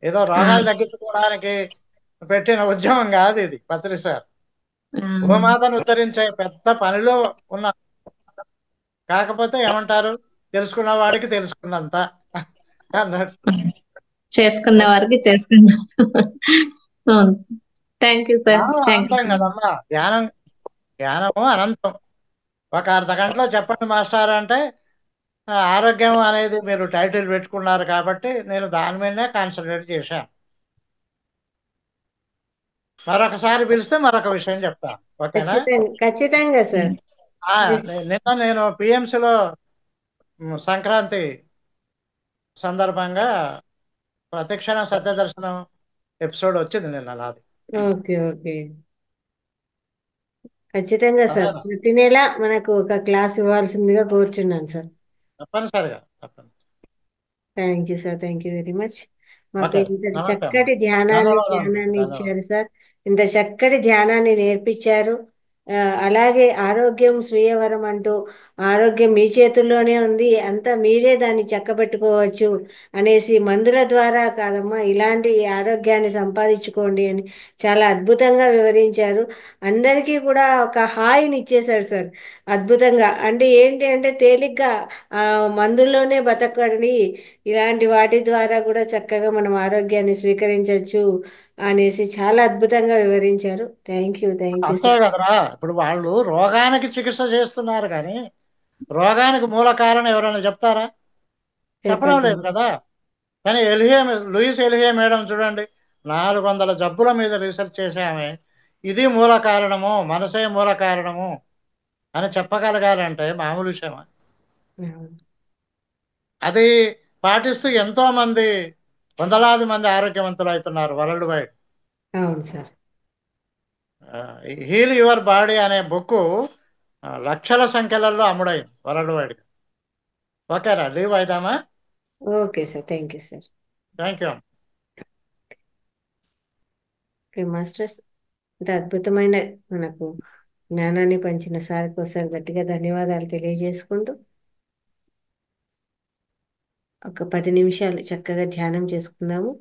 ఏదో రోగాలు తగ్గించుకోవడానికి పెట్టిన ఉద్యమం కాదు ఇది. పత్రి సార్ భూమాతను ఉద్ధరించే పెద్ద పనిలో ఉన్న, కాకపోతే ఏమంటారు, తెలుసుకున్న వాడికి తెలుసుకున్నంత అన్నట్టు, చేసుకున్న వారికి చేసుకున్నంత. Thank you sir. అనంతం కదమ్మా జ్ఞానము అనంతం. ఒక అర్ధ గంటలో చెప్పండి మాస్టర్ అంటే ఆరోగ్యం అనేది మీరు టైటిల్ పెట్టుకున్నారు కాబట్టి నేను దాని మీదనే కాన్సన్ట్రేట్ చేశాను. మరొకసారి పిలిస్తే మరొక విషయం చెప్తాను, ఓకేనా? ఖచ్చితంగా సార్. నిన్న నేను పిఎంసిలో సంక్రాంతి సందర్భంగా ప్రతిక్షణ సత్యదర్శనం ఎపిసోడ్ వచ్చింది నిన్న నాది. ఓకే ఓకే, ఖచ్చితంగా సార్. ప్రతి నెల మనకు ఒక క్లాస్ ఇవ్వాల్సిందిగా కోరుచున్నాను సార్. తప్పనిసరిగా. Thank you sir, thank you very much. మాకు ఇంత చక్కటి ధ్యానాన్ని ఇచ్చారు సార్. ఇంత చక్కటి ధ్యానాన్ని నేర్పించారు. అలాగే ఆరోగ్యం స్వీయవరం అంటూ, ఆరోగ్యం మీ చేతుల్లోనే ఉంది, అంతా మీరే దాన్ని చక్కబెట్టుకోవచ్చు అనేసి, మందుల ద్వారా కాదమ్మా ఇలాంటి ఆరోగ్యాన్ని సంపాదించుకోండి అని చాలా అద్భుతంగా వివరించారు. అందరికీ కూడా ఒక హాయిని ఇచ్చేశారు సార్ అద్భుతంగా. అంటే ఏంటి అంటే తేలిగ్గా మందుల్లోనే బతకండి, ఇలాంటి వాటి ద్వారా కూడా చక్కగా మనం ఆరోగ్యాన్ని స్వీకరించవచ్చు అనేసి చాలా అద్భుతంగా వివరించారు. థ్యాంక్ యూ అంతే కదరా. ఇప్పుడు వాళ్ళు రోగానికి చికిత్స చేస్తున్నారు కానీ రోగానికి మూల కారణం ఎవరైనా చెప్తారా? చెప్పడం లేదు కదా. కానీ లూయిస్ ఎల్హే మేడం చూడండి, 400 జబ్బుల మీద రీసెర్చ్ చేసామే, ఇది మూల కారణము, మనసే మూల కారణము అని చెప్పగలగాలంటే మామూలు విషయమా? అది పాటిస్తూ ఎంతో మంది, వందలాది మంది ఆరోగ్యవంతులు అవుతున్నారు వరల్డ్ వైడ్. అవును సార్. హీల్ యువర్ బాడీ అనే బుక్ లక్షల సంఖ్యలలో అమ్ముడైంది వరల్డ్ వైడ్. ఓకేరా, లీవ్ అయిదామా? Okay sir, thank you sir. Thank you. Okay masters, ఇంత అద్భుతమైన మనకు జ్ఞానాన్ని పంచిన సార్కి ఒకసారి గట్టిగా ధన్యవాదాలు తెలియజేసుకుంటూ ఒక 10 నిమిషాలు చక్కగా ధ్యానం చేసుకుందాము.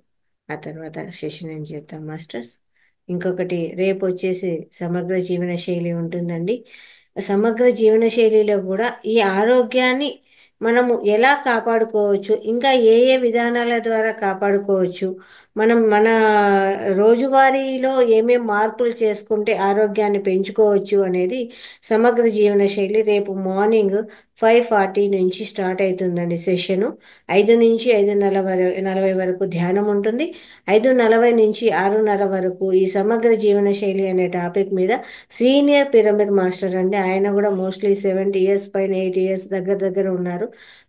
ఆ తర్వాత సెషన్ ఏం చేద్దాం మాస్టర్స్. ఇంకొకటి రేపు వచ్చేసి సమగ్ర జీవన శైలి ఉంటుందండి. సమగ్ర జీవన శైలిలో కూడా ఈ ఆరోగ్యాన్ని మనము ఎలా కాపాడుకోవచ్చు, ఇంకా ఏ ఏ విధానాల ద్వారా కాపాడుకోవచ్చు, మనం మన రోజువారీలో ఏమేం మార్పులు చేసుకుంటే ఆరోగ్యాన్ని పెంచుకోవచ్చు అనేది సమగ్ర జీవన శైలి రేపు మార్నింగ్ 5:40 నుంచి స్టార్ట్ అవుతుందండి సెషను. 5 నుంచి 5:40 వరకు ధ్యానం ఉంటుంది. 5:40 నుంచి 6:30 వరకు ఈ సమగ్ర జీవన శైలి అనే టాపిక్ మీద సీనియర్ పిరమిడ్ మాస్టర్ అండి, ఆయన కూడా మోస్ట్లీ 70 ఇయర్స్ పైన 8 ఇయర్స్ దగ్గర దగ్గర ఉన్నారు.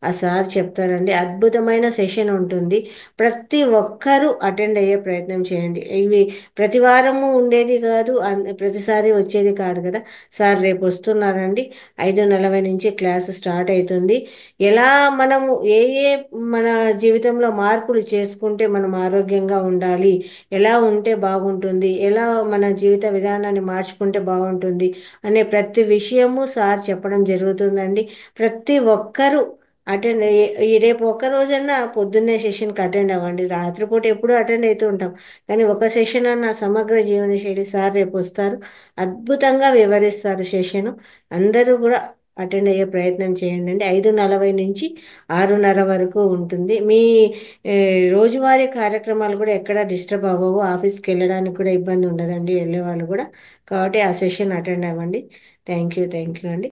ఆ సార్ చెప్తారండి. అద్భుతమైన సెషన్ ఉంటుంది. ప్రతి ఒక్కరూ అటెండ్ అయ్యే ప్రయత్నం చేయండి. ఇవి ప్రతి వారము ఉండేది కాదు, ప్రతిసారి వచ్చేది కాదు కదా. సార్ రేపు వస్తున్నారండి. 5:40 నుంచి క్లాస్ స్టార్ట్ అవుతుంది. ఎలా మనము ఏ ఏ మన జీవితంలో మార్పులు చేసుకుంటే మనం ఆరోగ్యంగా ఉండాలి, ఎలా ఉంటే బాగుంటుంది, ఎలా మన జీవిత విధానాన్ని మార్చుకుంటే బాగుంటుంది అనే ప్రతి విషయము సార్ చెప్పడం జరుగుతుందండి. ప్రతి ఒక్కరూ అటెండ్ ఈ రేపు ఒక్క రోజన్నా పొద్దున్నే సెషన్కి అటెండ్ అవ్వండి. రాత్రిపూట ఎప్పుడూ అటెండ్ అవుతూ ఉంటాం, కానీ ఒక సెషన్ అన్న సమగ్ర జీవన శైలి సార్ రేపు వస్తారు. అద్భుతంగా వివరిస్తారు సెషను. అందరూ కూడా అటెండ్ అయ్యే ప్రయత్నం చేయండి అండి. 5:40 నుంచి 6:30 వరకు ఉంటుంది. మీ రోజువారీ కార్యక్రమాలు కూడా ఎక్కడ డిస్టర్బ్ అవ్వవు. ఆఫీస్కి వెళ్ళడానికి కూడా ఇబ్బంది ఉండదండి వెళ్ళే వాళ్ళు కూడా. కాబట్టి ఆ సెషన్ అటెండ్ అవ్వండి. థ్యాంక్ యూ అండి.